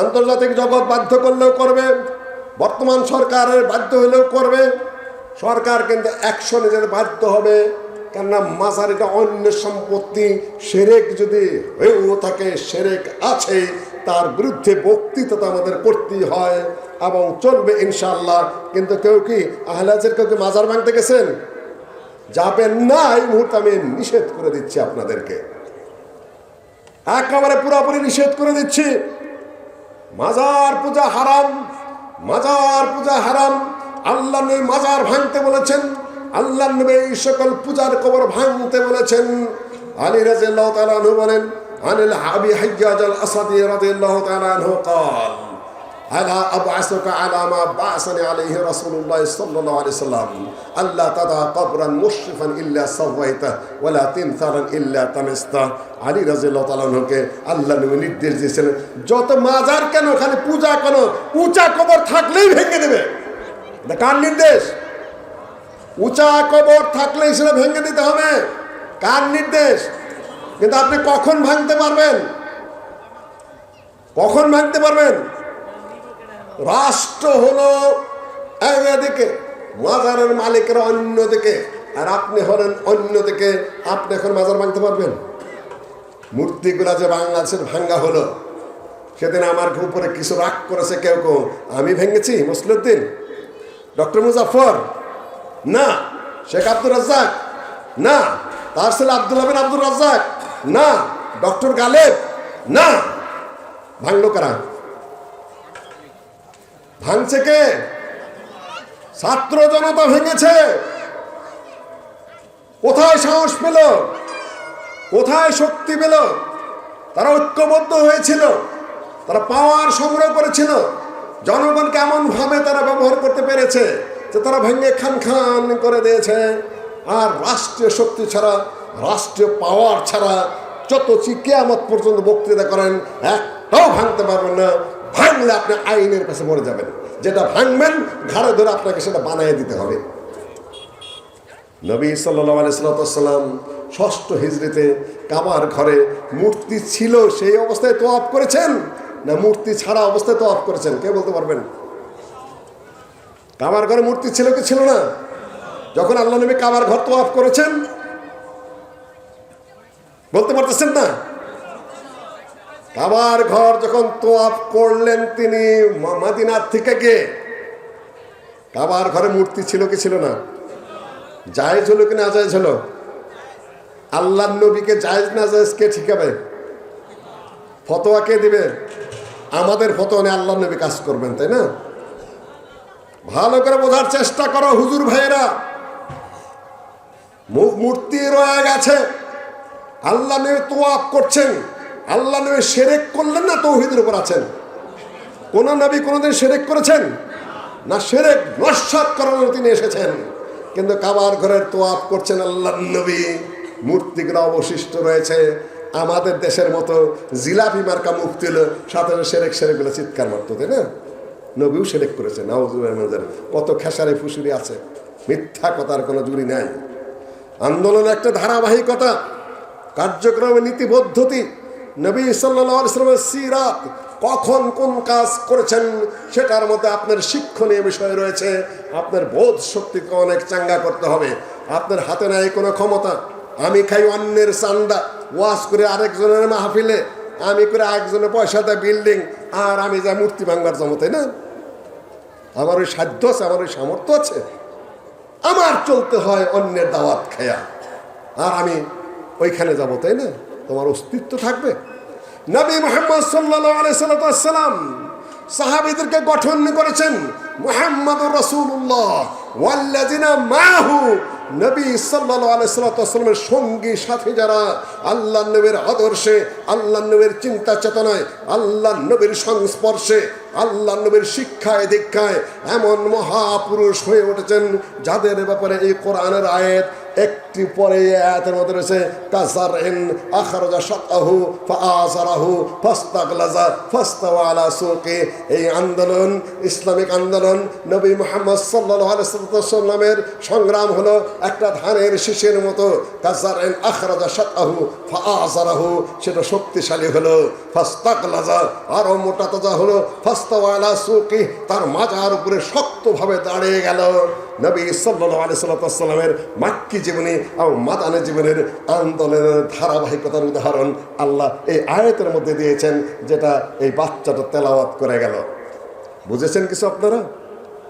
B: আন্তর্জাতিক জগৎ বাধ্য করলেও করবে, বর্তমান সরকারের বাধ্য হলেও করবে। সরকার কিন্তু অ্যাকশনে যেতে বাধ্য হবে, কেননা মাজার এটা অন্যের সম্পত্তি। শিরক যদি হয়েও থাকে, শিরক আছে, তার বিরুদ্ধে বক্তৃতা তো আমাদের করতেই হয় এবং চলবে ইনশাআল্লাহ। কিন্তু কেউ কি আহলে হাদিসের কেউ কি মাজার ভাঙতে গেছেন? যাবেন না। এই মুহূর্তে আমি নিষেধ করে দিচ্ছি আপনাদেরকে, একেবারে পুরোপুরি নিষেধ করে দিচ্ছি। মাজার পূজা হারাম, মাজার পূজা হারাম। আল্লাহ নবী মাজার ভাঙতে বলেছেন, আল্লাহ নবী এই সকল পূজার কবর ভাঙতে বলেছেন। আলী রাদিয়াল্লাহু তাআলা আনহু বলেন, আনিল হাবি হাজ্জাজ আল আসাদি রাদিয়াল্লাহু তাআলা আনহু قال আলা আবআসুকা আলা মা বা'সানি আলাইহি রাসূলুল্লাহ সাল্লাল্লাহু আলাইহি সাল্লাম আল্লা তাদা কবরান মুশরিফান ইল্লা সাওয়াইতা ওয়ালা তিমসালান ইল্লা তামিস্তা। আলী রাদিয়াল্লাহু তাআলা আনহুকে আল্লাহ নবী নির্দেশ দিয়েছিলেন, যত মাজার কেন, খালি পূজা কেন, উঁচা কবর থাকলেই ভেঙে দেবে। এটা কার নির্দেশ? উঁচা কবর থাকলেই সেটা ভেঙে দিতে হবে। কার নির্দেশ? কিন্তু আপনি কখন ভাঙতে পারবেন? কখন ভাঙতে পারবেন? রাষ্ট্র হলো একদিকে, মাজারের মালিকেরা অন্যদিকে, আর আপনি হলেন অন্যদিকে। আপনি এখন মাজার ভাঙতে পারবেন? মূর্তিগুলা যে বাংলাদেশের ভাঙ্গা হলো, সেদিন আমার উপরে কিছু রাগ করেছে কেউ কেউ, আমি ভেঙেছি মুসলিউদ্দিন, ডক্টর মুজাফর না, শেখ আব্দুর রাজ্জাক না, তার ছেলে আব্দুল্লাহ বিন আব্দুর রাজ্জাক না, ডক্টর গালেব না। ভাঙলো কারা? ভাঙছে কে? ছাত্র জনতা ভেঙেছে। কোথায় সাহস পেল? কোথায় শক্তি পেল? তারা ঐক্যবদ্ধ হয়েছিল, তারা পাওয়ার সংগ্রহ করেছিল। জনগণকে এমন ভাবে তারা ব্যবহার করতে পেরেছে যে তারা ভেঙে খান খান করে দিয়েছে। আর রাষ্ট্রীয় শক্তি ছাড়া, রাষ্ট্রীয় পাওয়ার ছাড়া যত কিয়ামত পর্যন্ত বক্তৃতা করেন, একটাও ভাঙতে পারবেন না। ভাঙলে আপনি আইনের কাছে মরে যাবেন। যেটা ভাঙবেন ঘাড়ে ধরে আপনাকে সেটা বানিয়ে দিতে হবে। নবী সাল্লাল্লাহু আলাইহি সাল্লাম ষষ্ঠ হিজরিতে কাবার ঘরে মূর্তি ছিল সেই অবস্থায় তওয়াফ করেছেন, না মূর্তি ছাড়া অবস্থায় তওয়াফ করেছেন? কে বলতে পারবেন? কাবার ঘরে মূর্তি ছিল কি ছিল না যখন আল্লাহ নবী কাবার ঘর তওয়াফ করেছেন? বলতে পারতেছেন না? কাবার ঘর যখন তওয়াফ করলেন তিনি মদিনার থেকে গিয়ে, কাবার ঘরে মূর্তি ছিল কি ছিল না? জায়েজ হলো কি না জায়েজ হলো? আল্লাহ নবীকে জায়েজ না জায়েজ কে ঠিকাবে? ফতোয়া কে দিবে? আমাদের ফতোয়া নিয়ে আল্লাহ নবী কাজ করবেন, তাই না? ভালো করে বোঝার চেষ্টা করো হুজুর ভাইয়েরা। মূর্তি রয়ে গেছে, আল্লাহ নবী তওয়াফ করছেন, আল্লাহ নবী শিরক করলেন না তাওহীদের উপর আছেন? কোন নবী কোনদিন শিরক করেছেন? না, শিরক নস্যাৎ করানোর তিনি এসেছেন। কিন্তু কাবার ঘরের তওয়াফ করছেন আল্লাহ নবী, মূর্তিগুলো অবশিষ্ট রয়েছে। আমাদের দেশের মতো জিলাপি মার্কা মুফতি হলো সাথে শিরক শিরক বলে চিৎকার মারত, তাই না? নবীও শিরক করেছেন। কত খেসারি ফুসুরি আছে, মিথ্যা কথার কোনো জুড়ি নাই। আন্দোলন একটা ধারাবাহিকতা, কার্যক্রমের নীতি পদ্ধতি। নবী সাল্লাল্লাহু আলাইহি ওয়াসাল্লামের সিরাত, কখন কোন কাজ করেছেন সেটার মধ্যে আপনার শিক্ষণীয় বিষয় রয়েছে। আপনার বোধ শক্তিকে অনেক চাঙ্গা করতে হবে। আপনার হাতে নাই কোনো ক্ষমতা। আমি খাই অন্যের চান্দা, ওয়াজ করে আরেকজনের মাহফিলে, আমি করে আরেকজনের পয়সা দেয় বিল্ডিং, আর আমি যা মূর্তি ভাঙবার জমো, তাই না? আমার ওই সাধ্য আছে, আমার ওই সামর্থ্য আছে, আমার চলতে হয় অন্যের দাওয়াত খায়া, আর আমি ওইখানে যাবো, তাই না? তোমার অস্তিত্ব থাকবে? নবী মুহাম্মদ সাল্লাল্লাহু আলাইহি সাল্লাম সাহাবীদেরকে গঠন করেছেন মুহাম্মাদুর রাসূলুল্লাহ ওয়াল্লাযিনা মাহু। নবী সাল্লাল্লাহু আলাইহি সাল্লামের সঙ্গী সাথী যারা আল্লাহ নবীর আদর্শে, আল্লাহ নবীর চিন্তা চেতনায়, আল্লাহ নবীর সংস্পর্শে, আল্লাহ নবীর শিক্ষায় দীক্ষায় এমন মহাপুরুষ হয়ে উঠেছেন যাদের ব্যাপারে এই কোরআনের আয়াত একটি পরে আয়াতের মধ্যে রয়েছে, কাযারইন আখরাজা শাতআহু ফাআযারাহু ফাস্তাগলাযা ফাস্তাওয়া আলা সুকি। এই আন্দোলন, ইসলামিক আন্দোলন, নবী মুহাম্মদ সাল্লাল্লাহু আলাইহি সাল্লামের সংগ্রাম হলো একটা ধানের শীষের মতো। কাযারইন আখরাজা শাতআহু ফাআযারাহু, সেটা শক্তিশালী হলো। ফাস্তাগলাযা, আরো মোটা তাজা হলো। ফাস্তাওয়া আলা সুকি, তার মাজার উপরে শক্তভাবে দাঁড়িয়ে গেল। নবী সাল্লাল্লাহু আলাইহি সাল্লামের মাক্কি জীবনী আর মাদানী জীবনের আন্দোলনের ধারাবাহিকতার উদাহরণ আল্লাহ এই আয়াতের মধ্যে দিয়েছেন, যেটা এই বাচ্চাটা তেলাওয়াত করে গেল। বুঝেছেন কিছু আপনারা?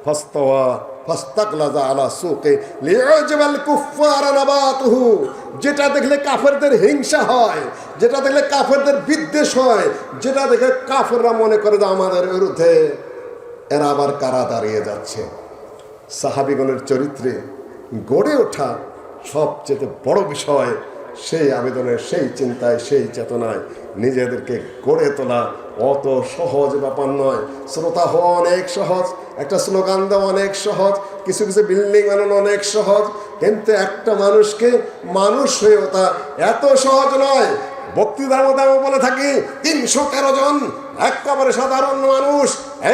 B: ফাস্তাওয়া ফাস্তাগলাযা আলা সুকি লিউজিবাল কুফফারা নাবাতুহু, যেটা দেখলে কাফেরদের হিংসা হয়, যেটা দেখলে কাফেরদের বিদ্বেষ হয়, যেটা দেখে কাফেররা মনে করে যে আমাদের বিরুদ্ধে এরা আবার কারা দাঁড়িয়ে যাচ্ছে। সাহাবীগণের চরিত্রে গড়ে ওঠা সবচেয়ে বড় বিষয় সেই আবেদনের, সেই চিন্তায়, সেই চেতনায় নিজেদেরকে গড়ে তোলা অত সহজ ব্যাপার নয়। শ্রোতা হওয়া অনেক সহজ, একটা স্লোগান দেওয়া অনেক সহজ, কিছু কিছু বিল্ডিং বানানো অনেক সহজ, কিন্তু একটা মানুষকে মানুষ হয়ে ওঠা এত সহজ নয়। বক্তৃতার মধ্যে আমি বলে থাকি ৩১৩ জন একেবারে সাধারণ মানুষ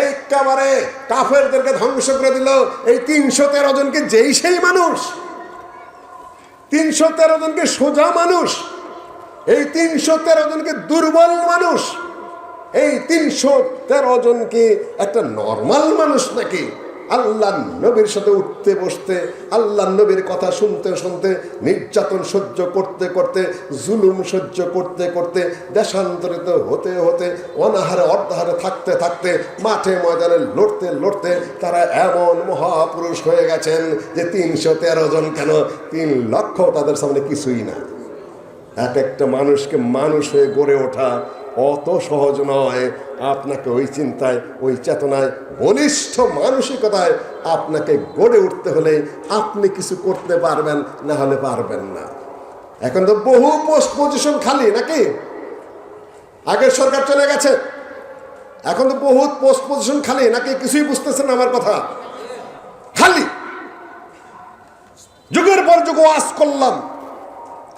B: একেবারে কাফেরদেরকে ধ্বংস করে দিল। এই ৩১৩ জনকে যেই সেই মানুষ, ৩১৩ জনকে সোজা মানুষ, এই ৩১৩ জনকে দুর্বল মানুষ, এই ৩১৩ জনকে একটা নর্মাল মানুষ নাকি? আল্লাহ নবীর সাথে উঠতে বসতে, আল্লাহ নবীর কথা শুনতে শুনতে, নির্যাতন সহ্য করতে করতে, জুলুম সহ্য করতে করতে, দেশান্তরিত হতে হতে, অনাহারে অর্ধাহারে থাকতে থাকতে, মাঠে ময়দানে লড়তে লড়তে তারা এমন মহাপুরুষ হয়ে গেছেন যে ৩১৩ জন কেন ৩ লক্ষ তাদের সামনে কিছুই না। এক একটা মানুষকে মানুষ হয়ে গড়ে ওঠা অত সহজ নয়। আপনাকে ওই চিন্তায়, ওই চেতনায়, বলিষ্ঠ মানসিকতায় আপনাকে গড়ে উঠতে হলে আপনি কিছু করতে পারবেন, না হলে পারবেন না। এখন তো বহু পোস্ট পজিশন খালি নাকি? আগের সরকার চলে গেছে, এখন তো বহু পোস্ট পজিশন খালি নাকি? কিছুই বুঝতেছেন না আমার কথা? খালি যুগের পর যুগ ওয়াজ করলাম,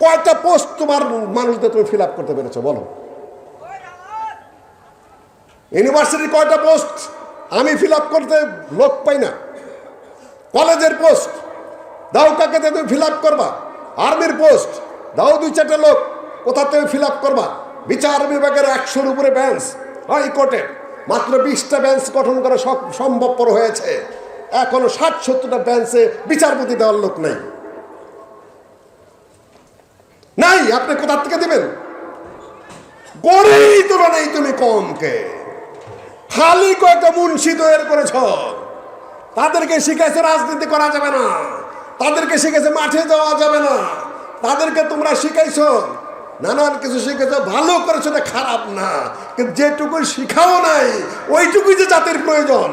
B: কয়টা পোস্ট তোমার মানুষদের তুমি ফিল আপ করতে পেরেছো বলো? ইউনিভার্সিটির কয়টা পোস্ট আমি ফিল আপ করতে লোক পাই না। কলেজের পোস্ট দাও, কাকে তুমি ফিল আপ করবা? আর্মির পোস্ট দাও 2-4টা লোক, কোথা থেকে ফিল আপ করবা? বিচার বিভাগের 100-র উপরে বেঞ্চ, হাইকোর্টে মাত্র 20টা বেঞ্চ গঠন করা সম্ভবপর হয়েছে। এখনো 60-70টা বেঞ্চে বিচারপতি দেওয়ার লোক নাই। নাই, আপনি কোথা থেকে দিবেন? গড়েই তোলা নেই তুমি কমকে। খালি কয়েকটা মুন্সি তৈরি করেছ, তাদেরকে শিখেছে রাজনীতি করা যাবে না, তাদেরকে শিখেছে মাঠে যাওয়া যাবে না, তাদেরকে তোমরা শিখাইছ নানান কিছু শিখেছ, ভালো করেছো না, খারাপ না, কিন্তু যেটুকু শিখাও নাই ওইটুকুই যে জাতির প্রয়োজন।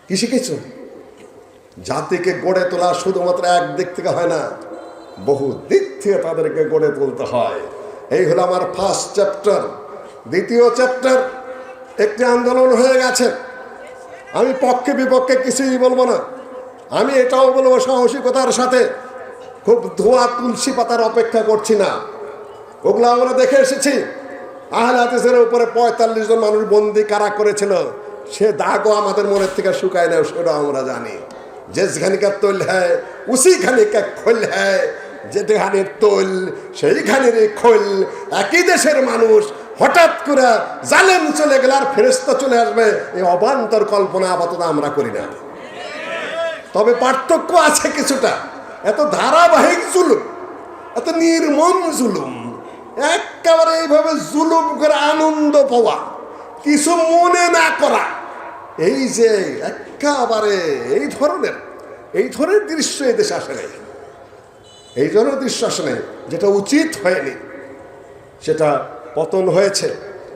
B: কি শিখেছ? জাতিকে গড়ে তোলা শুধুমাত্র এক দিক থেকে হয় না, বহু দিক থেকে তাদেরকে গড়ে তুলতে হয়। এই হলো আমার ফার্স্ট চ্যাপ্টার। দ্বিতীয় চ্যাপ্টার, একটি আন্দোলন হয়ে গেছে। আমি পক্ষে বিপক্ষে কিছুই বলবো না, আমি এটাও বলবো সাহসিকতার সাথে, খুব ধোয়া তুলসী পাতার অপেক্ষা করছি না। ওগুলো আমরা দেখে এসেছি। আহলে হাদিসের উপরে 45 জন মানুষ বন্দি কারা করেছিল, সে দাগও আমাদের মনের থেকে শুকায় না, সেটাও আমরা জানি। যেখানে কা তৈল হ্যায় উসিখানে কা খোল হ্যায়, যেখানে তৈল সেইখানেরই খোল। একই দেশের মানুষ, হঠাৎ করে জালেম চলে গেলে আর ফেরেশতা চলে আসবে, এই অবান্তর কল্পনা আপাতত আমরা করি না। তবে পার্থক্য আছে কিছুটা। এত ধারাবাহিক জুলুম, এত নির্মম জুলুম, একেবারে এইভাবে জুলুম করে আনন্দ পাওয়া, কিছু মনে না করা, এই যে একেবারে এই ধরনের দৃশ্য এই দেশে আসে নাই। এই ধরনের দৃশ্য আসে নাই, যেটা উচিত হয়নি সেটা পতন হয়েছে।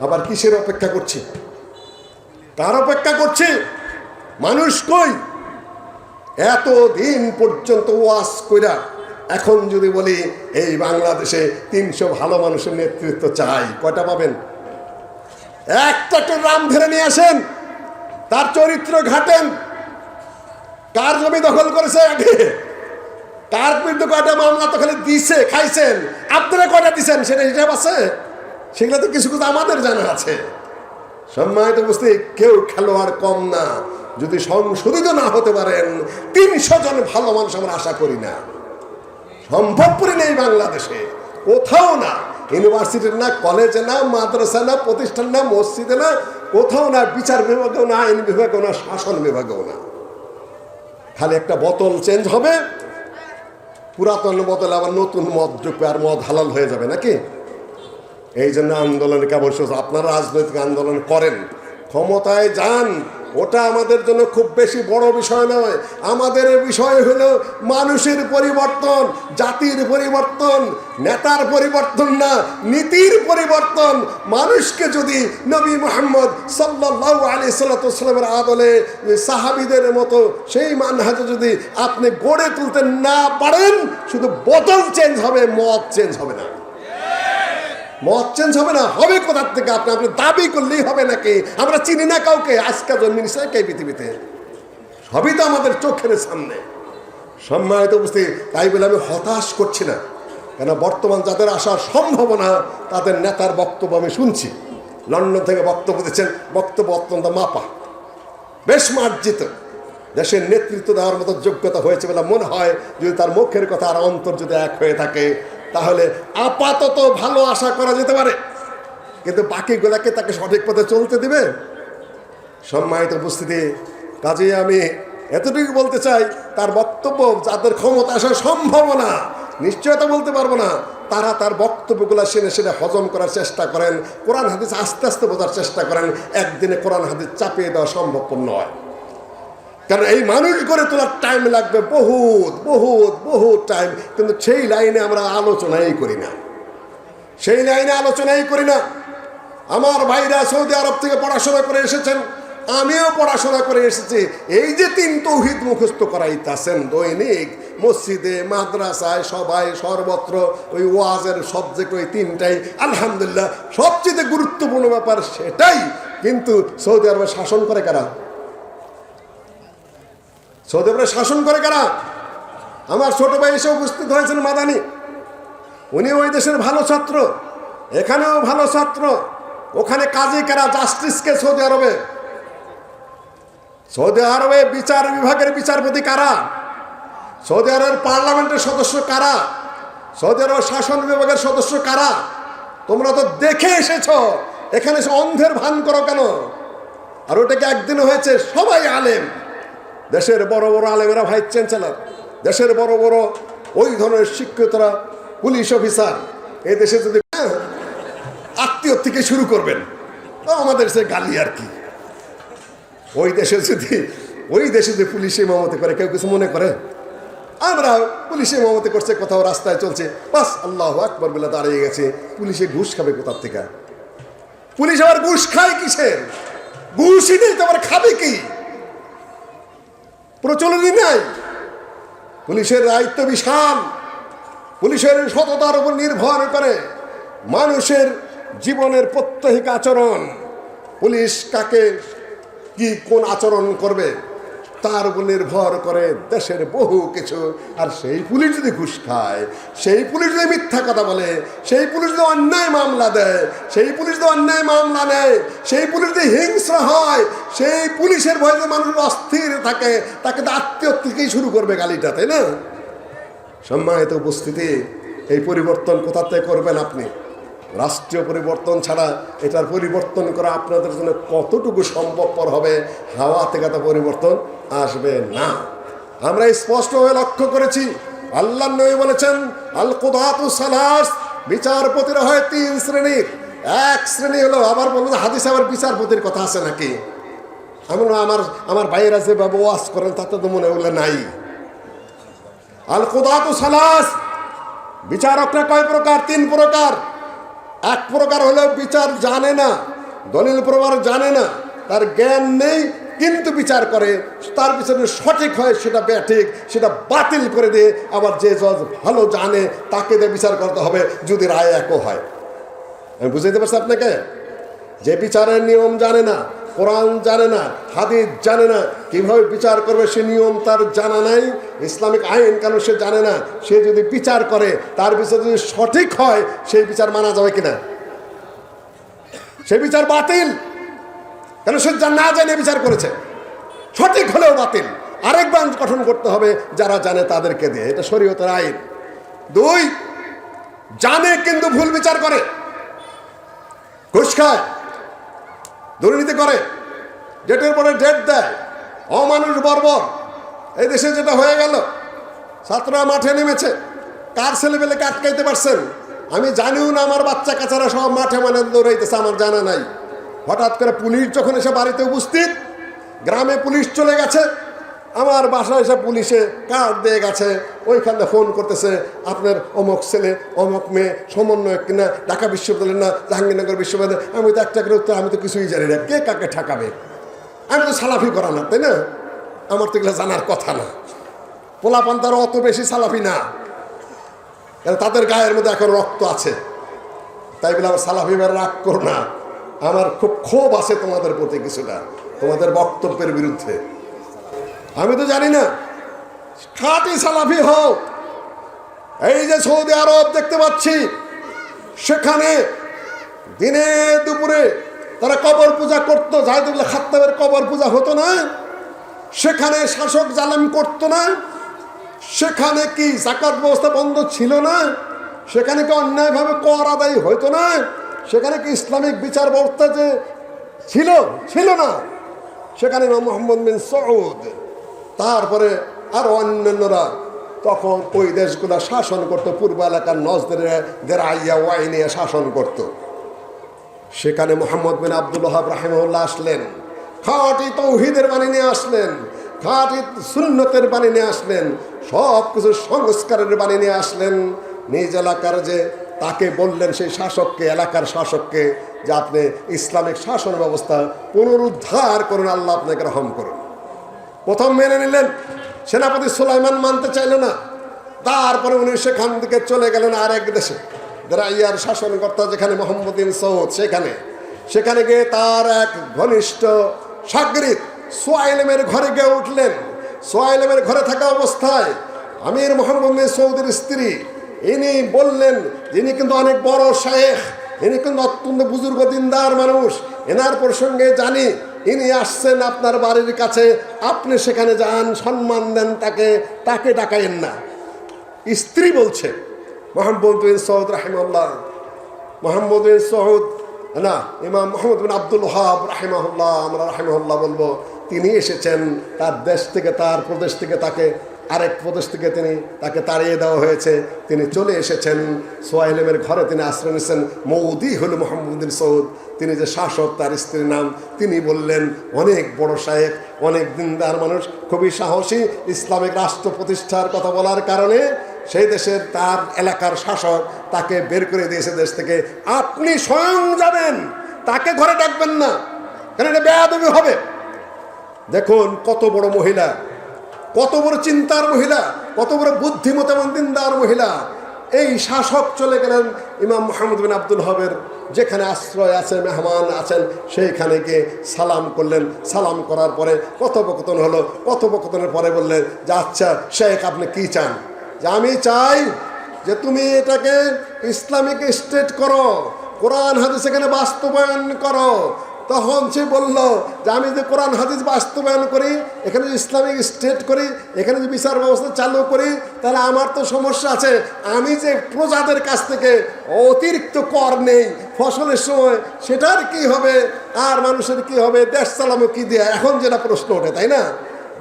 B: আবার কিসের অপেক্ষা করছি? কার অপেক্ষা করছি? মানুষ কই? এতদিন পর্যন্ত ওয়াজ কইরা এখন যদি বলি এই বাংলাদেশে 300 ভালো মানুষের নেতৃত্ব চাই, কয়টা পাবেন? একটা নাম ধরে নিয়ে আসেন, তার চরিত্র ঘাটেন, কার জমি দখল করেছে আগে, কার বিরুদ্ধে কয়টা মামলা তো খালি দিছে, খাইছেন, আপনারা কয়টা দিচ্ছেন সেটা হিসাব আছে। সেগুলো তো কিছু কিছু আমাদের জানা আছে। সম্মানিত বুঝতে কেউ খেলোয়াড় কম না। যদি সংশোধিত না হতে পারেন 300 জন ভালো মানুষ আমরা আশা করি না, সম্ভবপরই নেই বাংলাদেশে কোথাও না। ইউনিভার্সিটির না, কলেজে না, মাদ্রাসা না, প্রতিষ্ঠান না, মসজিদে না, কোথাও না, বিচার বিভাগেও না, আইন বিভাগেও না, শাসন বিভাগেও না। খালি একটা বোতল চেঞ্জ হবে, পুরাতন বোতলে আবার নতুন মদ ঢুকবে, আর মদ হালাল হয়ে যাবে নাকি? এই জন্য আন্দোলনকে অবশ্যই আপনারা রাজনৈতিক আন্দোলন করেন, ক্ষমতায় যান, ওটা আমাদের জন্য খুব বেশি বড় বিষয় নয়। আমাদের বিষয় হলো মানুষের পরিবর্তন, জাতির পরিবর্তন, নেতার পরিবর্তন না, নীতির পরিবর্তন। মানুষকে যদি নবী মুহাম্মদ সাল্লাল্লাহু আলাইহি সাল্লামের আদলে সাহাবীদের মতো সেই মানহাজে যদি আপনি গড়ে তুলতে না পারেন, শুধু বোতল চেঞ্জ হবে, মদ চেঞ্জ হবে না। মত চেঞ্জ হবে না, হবে কোথার থেকে? আপনি আপনি দাবি করলেই হবে নাকি? আমরা চিনি না কাউকে, আজকে জন্মিয়েছে কে পৃথিবীতে? সবই তো আমাদের চোখের সামনে। সম্মানিত উপস্থিতি, তাই বলে আমি হতাশ করছি না, কেন বর্তমান যাদের আসার সম্ভাবনা তাদের নেতার বক্তব্য আমি শুনছি। লন্ডন থেকে বক্তব্য দিচ্ছেন, বক্তব্য অত্যন্ত মাপা, বেশ মার্জিত। দেশের নেতৃত্ব দেওয়ার মতো যোগ্যতা হয়েছে বলে মনে হয়। যদি তার মুখের কথা আর অন্তর যদি এক হয়ে থাকে তাহলে আপাতত ভালো আশা করা যেতে পারে, কিন্তু বাকিগুলাকে তাকে সঠিক পথে চলতে দিবে? সম্মানিত উপস্থিতি, কাজেই আমি এতটুকু বলতে চাই, তার বক্তব্য যাদের ক্ষমতা আসার সম্ভাবনা, নিশ্চয়তা বলতে পারবো না, তারা তার বক্তব্যগুলো সেনে হজম করার চেষ্টা করেন, কোরআন হাদিস আস্তে আস্তে বোঝার চেষ্টা করেন। একদিনে কোরআন হাদিস চাপিয়ে দেওয়া সম্ভবপর নয়, কারণ এই মানুষ গড়ে তোলার টাইম লাগবে, বহুত বহুত বহুত টাইম। কিন্তু সেই লাইনে আমরা আলোচনাই করি না, সেই লাইনে আলোচনাই করি না। আমার ভাইরা সৌদি আরব থেকে পড়াশোনা করে এসেছেন, আমিও পড়াশোনা করে এসেছি। এই যে 3 তৌহিদ মুখস্থ করাইতেছেন দৈনিক মসজিদে, মাদ্রাসায়, সবাই সর্বত্র, ওই ওয়াজের সাবজেক্ট ওই 3টাই। আলহামদুলিল্লাহ, সবচেয়ে গুরুত্বপূর্ণ ব্যাপার সেটাই। কিন্তু সৌদি আরবে শাসন করে কারা? সৌদি আরবে শাসন করে কারা? আমার ছোট ভাই এসে উপস্থিত হয়েছেন মাদানি, উনি ওই দেশের ভালো ছাত্র, এখানেও ভালো ছাত্র। ওখানে কাজী কারা? জাস্টিসকে সৌদি আরবে, সৌদি আরবে বিচার বিভাগের বিচারপতি কারা? সৌদি আরবের পার্লামেন্টের সদস্য কারা? সৌদি আরবের শাসন বিভাগের সদস্য কারা? তোমরা তো দেখে এসেছ, এখানে এসে অন্ধের ভান করো কেন? আর ওটাকে একদিন হয়েছে সবাই আলেম, দেশের বড় বড় আলেমেরা ভাইস চ্যান্সেলর, দেশের বড় বড় ওই ধরনের শিক্ষিতরা, পুলিশ অফিসার। এই দেশে যদি আত্মীয় থেকে শুরু করবেন তো আমাদের সে গালি আর কি। ওই দেশে যদি পুলিশ ইমামতি করে কেউ কিছু মনে করে? আমরা পুলিশে ইমামতি করছে, কোথাও রাস্তায় চলছে, বাস আল্লাহু আকবার বলে দাঁড়িয়ে গেছে। পুলিশে ঘুষ খাবে কোথার থেকে? পুলিশ আবার ঘুষ খায় কিসের? ঘুষই নেই তো আবার খাবে কি? প্রচলনই নাই। পুলিশের দায়িত্ব বিশাল, পুলিশের সততার উপর নির্ভর করে মানুষের জীবনের প্রত্যহিক আচরণ। পুলিশ কাকে কি কোন আচরণ করবে তার উপর নির্ভর করে দেশের বহু কিছু। আর সেই পুলিশ যদি ঘুষ খায়, সেই পুলিশ যদি মিথ্যা কথা বলে, সেই পুলিশ যদি অন্যায় মামলা দেয়, সেই পুলিশ যদি অন্যায় মামলা নেয়, সেই পুলিশ যদি হিংস্র হয়, সেই পুলিশের ভয়ে যে মানুষ অস্থির থাকে, তাকে তো আত্মীয় থেকেই শুরু করবে গালিটা, তাই না? সম্মানিত উপস্থিতি, এই পরিবর্তন কোথা থেকে করবেন আপনি? রাষ্ট্রীয় পরিবর্তন ছাড়া এটার পরিবর্তন করা আপনাদের জন্য কতটুকু সম্ভবপর হবে? হাওয়া থেকে তো পরিবর্তন আসবে না। আমরা স্পষ্টভাবে লক্ষ্য করেছি, আল্লাহর নবী বলেছেন, আল কুদাতু সালাস, বিচারপতিরা হয় 3 শ্রেণীর। এক শ্রেণী হলো, আবার বলবো হাদিসে আবার বিচারপতির কথা আছে নাকি? আমার ভাইয়েরা যেভাবে ওয়াজ করেন তাতে তো মনে হলে নাই। আল কুদাতু সালাস, বিচারকরা কয় প্রকার? 3 প্রকার। এক প্রকার হলো বিচার জানে না, দলিল প্রমাণ জানে না, তার জ্ঞান নেই, কিন্তু বিচার করে, তার পিছনে সঠিক হয় সেটা ব্যাঠিক, সেটা বাতিল করে দিয়ে আবার যে জজ ভালো জানে তাকে দিয়ে বিচার করতে হবে, যদি রায় একও হয়। আমি বুঝাইতে পারছি আপনাকে? যে বিচারের নিয়ম জানে না, কোরআন জানে না, হাদিস জানে না, কিভাবে বিচার করবে সে নিয়ম তার জানা নাই, ইসলামিক আইন কানুন সে জানে না, সে যদি বিচার করে তার বিচার যদি সঠিক হয় সেই বিচার মানা যাবে কিনা? সে বিচার বাতিল, কেন সে না জানে বিচার করেছে, সঠিক হলেও বাতিল। আরেকবার গঠন করতে হবে যারা জানে তাদেরকে দিয়ে, এটা শরীয়তের আইন। 2, জানে কিন্তু ভুল বিচার করে, ঘুষ খায়, দুর্নীতি করে, ডেটের পরে ডেট দেয়, অমানুষ বর্বর। এই দেশে যেটা হয়ে গেল, ছাত্ররা মাঠে নেমেছে, কার ছেলেমেয়েকে আটকাইতে পারছেন? আমি জানিও না, আমার বাচ্চা কাচারা সব মাঠে মানে দৌড়াইতেছে, আমার জানা নাই। হঠাৎ করে পুলিশ যখন এসে বাড়িতে উপস্থিত, গ্রামে পুলিশ চলে গেছে, আমার বাসায় এসে পুলিশে কার্ড দিয়ে গেছে, ওইখানে ফোন করতেছে, আপনার অমুক ছেলে অমুক মেয়ে সমন্বয় কিনা, ঢাকা বিশ্ববিদ্যালয় না জাহাঙ্গীরনগর বিশ্ববিদ্যালয়। আমি তো একটা করে উত্তর, আমি তো কিছুই জানি না, কে কাকে ঠেকাবে? আমি তো সালাফি করা না, তাই না? আমার তো এগুলো জানার কথা না। পোলাপান তারা অত বেশি সালাফি না, তাদের গায়ের মধ্যে এখন রক্ত আছে, তাই বলে আমার সালাফি ভাইরা রাগ করো না, আমার খুব ক্ষোভ আছে তোমাদের প্রতি কিছুটা, তোমাদের বক্তব্যের বিরুদ্ধে। আমি তো জানি না খাঁটি সালাফি হও। এই যে সৌদি আরব দেখতে পাচ্ছি, সেখানে দিনে দুপুরে তারা কবর পূজা করতো, জাহিদুল্লাহ খাত্তাবের কবর পূজা হতো না, সেখানে শাসক জালেম করতো না, সেখানে কি যাকাত ব্যবস্থা বন্ধ ছিল না, সেখানে কি অন্যায়ভাবে কর আদায় হইতো না, সেখানে কি ইসলামিক বিচার ব্যবস্থা যে ছিল না, সেখানে মোহাম্মদ বিন সৌদ তারপরে আর অন্যান্যরা তখন ওই দেশগুলা শাসন করতো, পূর্ব এলাকার নজদের আইয়া ওয়াইনিয়া শাসন করত। সেখানে মোহাম্মদ বিন আব্দুল ওয়াহাব রাহিমাহুল্লাহ আসলেন, খাঁটি তৌহিদের বাণী নিয়ে আসলেন, খাঁটি সুন্নতের বাণী নিয়ে আসলেন, সব কিছু সংস্কারের বাণী নিয়ে আসলেন। নিজ এলাকার যে তাকে বললেন সেই শাসককে, এলাকার শাসককে, যে আপনি ইসলামিক শাসন ব্যবস্থা পুনরুদ্ধার করুন, আল্লাহ আপনাকে রহম করুন। প্রথম মেনে নিলেন, সেনাপতি সুলাইমান মানতে চাইল না। তারপরে উনি সেখান থেকে চলে গেলেন আরেক দেশে, দারাইয়ার শাসনকর্তা যেখানে মোহাম্মদ বিন সৌদ, সেখানে গিয়ে তার এক ঘনিষ্ঠ সাগরিদ সোয়াইলেমের ঘরে গিয়ে উঠলেন। সোয়াইলেমের ঘরে থাকা অবস্থায় আমির মোহাম্মদ বিন সৌদের স্ত্রী ইনি বললেন, ইনি কিন্তু অনেক বড় শায়েখ, ইনি কিন্তু অত্যন্ত বুজুর্গ দিনদার মানুষ, এনার প্রসঙ্গে জানি ইনি আসছেন আপনার বাড়ির কাছে, আপনি সেখানে যান, সম্মান দেন তাকে ডাকাইন না। স্ত্রী বলছে, মোহাম্মদ বিন সৌদ রাহিমাহুল্লাহ, মোহাম্মদ বিন সৌদ না, ইমাম মোহাম্মদ বিন আব্দুল ওয়াহাব রাহিমাহুল্লাহ, আমরা রাহিমাহুল্লাহ বলবো, তিনি এসেছেন তার দেশ থেকে, তার প্রদেশ থেকে, তাকে আরেক প্রদেশ থেকে তাকে তাড়িয়ে দেওয়া হয়েছে, তিনি চলে এসেছেন সোয়াইলেমের ঘরে, তিনি আশ্রয় নিয়েছেন। মৌদি হল মোহাম্মদ বিন সৌদ, তিনি যে শাসক, তার স্ত্রীর নাম। তিনি বললেন, অনেক বড় শায়েখ, অনেক দিনদার মানুষ, খুবই সাহসী, ইসলামিক রাষ্ট্র প্রতিষ্ঠার কথা বলার কারণে সেই দেশের তার এলাকার শাসক তাকে বের করে দিয়েছে দেশ থেকে। আপনি স্বয়ং যাবেন, তাকে ঘরে ডাকবেন না, কারণ এটা বেয়াদবি হবে। দেখুন কত বড় মহিলা, কত বড় চিন্তার মহিলা, কত বড় বুদ্ধিমতী এবং দিনদার মহিলা। এই শাসক চলে গেলেন ইমাম মোহাম্মদ বিন আব্দুল ওয়াহাবের যেখানে আশ্রয় আছে, মেহমান আছেন, সেইখানে গিয়ে সালাম করলেন। সালাম করার পরে কথোপকথন হলো। কথোপকথনের পরে বললেন যে, আচ্ছা শেখ, আপনি কি চান? যে আমি চাই যে তুমি এটাকে ইসলামিক স্টেট করো, কোরআন হাদিস এখানে বাস্তবায়ন করো। তখন সে বলল যে আমি যে কোরআন হাদিস বাস্তবায়ন করি, এখানে যদি ইসলামিক স্টেট করি, এখানে যদি বিচার ব্যবস্থা চালু করি, তাহলে আমার তো সমস্যা আছে। আমি যে প্রজাদের কাছ থেকে অতিরিক্ত কর নেই ফসলের সময়, সেটার কি হবে, আর মানুষের কি হবে, দেশ চালাবো কি দিয়া? এখন যেটা প্রশ্ন ওঠে, তাই না?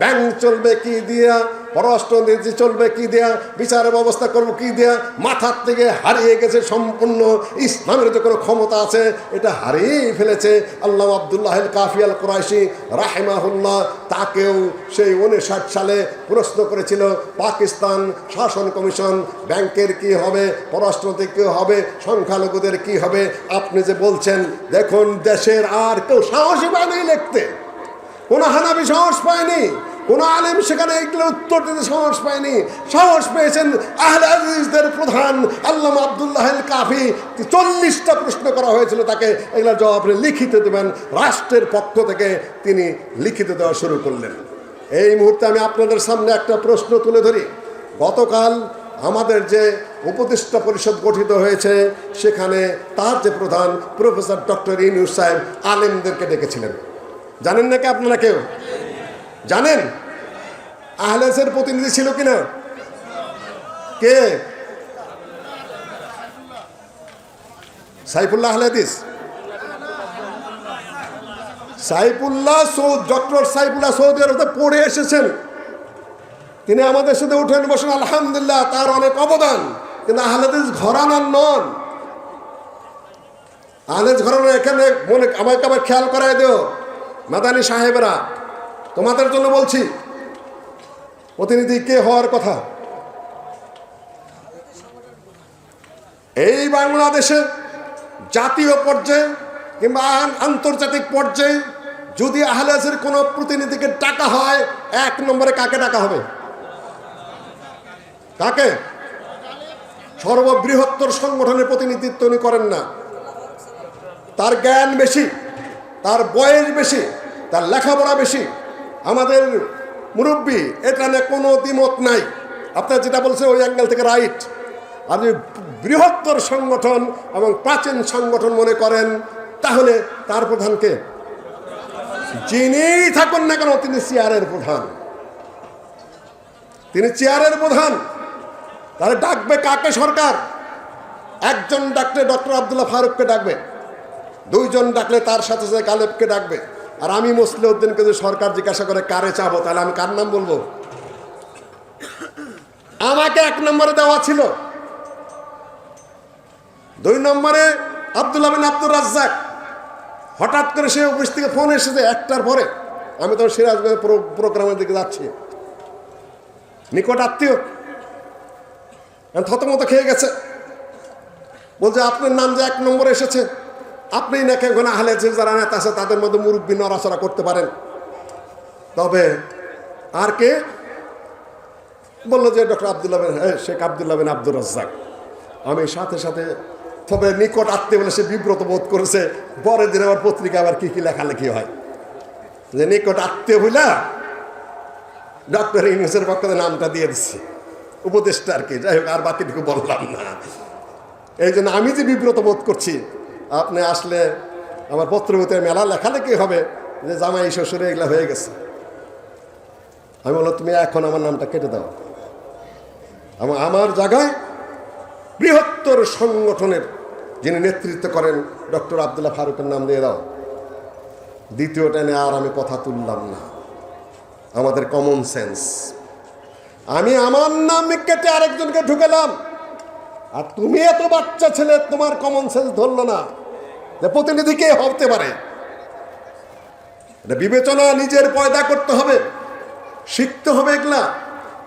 B: ব্যাংক চলবে কি দিয়া, পররাষ্ট্রনীতি চলবে কি দেয়া, বিচারের ব্যবস্থা করবো কি দেয়া? মাথার থেকে হারিয়ে গেছে সম্পূর্ণ। ইসলামের যে কোনো ক্ষমতা আছে এটা হারিয়েই ফেলেছে। আল্লাহ আব্দুল্লাহ আল কাফি আল কুরাইশি রাহিমাহুল্লাহ, তাকেও সেই 59 সালে প্রশ্ন করেছিল, পাকিস্তান শাসন কমিশন, ব্যাংকের কি হবে, পররাষ্ট্রনীতি কি হবে, সংখ্যালঘুদের কি হবে? আপনি যে বলছেন, দেখুন দেশের আর কেউ সাহসী পায়নি লিখতে, কোনো হানাফি সাহস পায়নি, কোন আলেম সেখানে এগুলো উত্তর দিতে সাহস পায়নি। সাহস পেয়েছেন আহলে হাদিসদের প্রধান আল্লামা আব্দুল্লাহ আল কাফি। 40টা প্রশ্ন করা হয়েছিল তাকে, এগুলোর জবাব আপনি লিখিত দেবেন। রাষ্ট্রের পক্ষ থেকে তিনি লিখিত দেওয়া শুরু করলেন। এই মুহূর্তে আমি আপনাদের সামনে একটা প্রশ্ন তুলে ধরি। গতকাল আমাদের যে উপদেষ্টা পরিষদ গঠিত হয়েছে, সেখানে তার যে প্রধান প্রফেসর ডক্টর ইউনূস সাহেব আলেমদেরকে ডেকেছিলেন। জানেন নাকি আপনারা কেউ? জানেন আহলে হাদিসের প্রতিনিধি ছিল কিনা? কে? সাইফুল্লাহ আহলে হাদিস, সাইফুল্লাহ সৌদ, ডক্টর সাইফুল্লাহ সৌদি আরবে পড়ে এসেছেন। তিনি আমাদের সাথে উঠেন বসেন, আলহামদুলিল্লাহ, তার অনেক অবদান। কিন্তু আহলে হাদিস ঘরানার নন। আহলে হাদিস ঘরানা এখানে মনে আমাকে আবার খেয়াল করায় দিও মাদানী সাহেবরা, তোমাদের জন্য বলছি, প্রতিনিধি কে হওয়ার কথা? এই বাংলাদেশে জাতীয় পর্যায়ে কিংবা আন্তর্জাতিক পর্যায়ে যদি আহলে হাদিসের কোনো প্রতিনিধিকে ডাকা হয়, 1 নম্বরে কাকে ডাকা হবে? কাকে? সর্ববৃহত্তর সংগঠনের প্রতিনিধিত্ব উনি করেন না, তার জ্ঞান বেশি, তার বয়স বেশি, তার লেখাপড়া বেশি। আমাদের মুরব্বী, এটা নিয়ে কোনো দ্বিমত নাই। আপনার যেটা বলছে ওই অ্যাঙ্গেল থেকে রাইট। আপনি বৃহত্তর সংগঠন এবং প্রাচীন সংগঠন মনে করেন, তাহলে তার প্রধানকে যিনি থাকুন না কেন তিনি চেয়ারের প্রধান, তিনি চেয়ারের প্রধান। তাহলে ডাকবে কাকে সরকার? একজন ডাকলে ডক্টর আব্দুল্লাহ ফারুককে ডাকবে, দুইজন ডাকলে তার সাথে সাথে গালেবকে ডাকবে। আর আমি মুসলিউদ্দিনকে যদি সরকার জিজ্ঞাসা করে কারে চাবো, তাহলে আমি কার নাম বলবো? আমাকে 1 নম্বরে দেওয়া ছিল, 2 নম্বরে আব্দুল্লাহ বিন আব্দুর রাজ্জাক। হঠাৎ করে সে অফিস থেকে ফোন এসেছে 1টার পরে, আমি তখন সিরাজগঞ্জের প্রোগ্রামের দিকে যাচ্ছি, নিকট আত্মীয়, থতমত খেয়ে গেছে। বলছে আপনার নাম যে 1 নম্বরে এসেছে, আপনি নাকি ওখানে আহলে হাদিস যারা নেতা আছে তাদের মধ্যে মুরব্বী নড়াচড়া করতে পারেন। তবে আর কে? বললো যে ডক্টর আব্দুল্লাহ বিন শেখ আব্দুল্লাহ বিন আব্দুর রাজ্জাক। আমি সাথে সাথে, তবে নিকট আত্মীয় বলে সে বিব্রত বোধ করেছে। পরের দিন আবার পত্রিকা আবার কি কি লেখালেখি হয় যে নিকট আত্মীয় হইলা ডক্টর ইউনূসের পক্ষে নামটা দিয়ে দিচ্ছি, উপদেষ্টা আর কি। যাই হোক, আর বাকিটুকু বললাম না। এই জন্য আমি যে বিব্রত বোধ করছি, আপনি আসলে আমার পত্রপত্রিকায় মেলা লেখালেখি হবে যে জামাই শ্বশুরে এগুলা হয়ে গেছে। আমি বললাম তুমি এখন আমার নামটা কেটে দাও, আমার জায়গায় বৃহত্তর সংগঠনের যিনি নেতৃত্ব করেন ডক্টর আব্দুল্লাহ ফারুকের নাম দিয়ে দাও। দ্বিতীয়টা নিয়ে আর আমি কথা তুললাম না। আমাদের কমন সেন্স। আমি আমার নাম কেটে আরেকজনকে ঢুকেলাম, আর তুমি এত বাচ্চা ছেলে, তোমার কমন সেন্স ধরলো না যে প্রতিনিধি কে হতে পারে। এটা বিবেচনা নিজের পয়দা করতে হবে, শিখতে হবে। এগুলা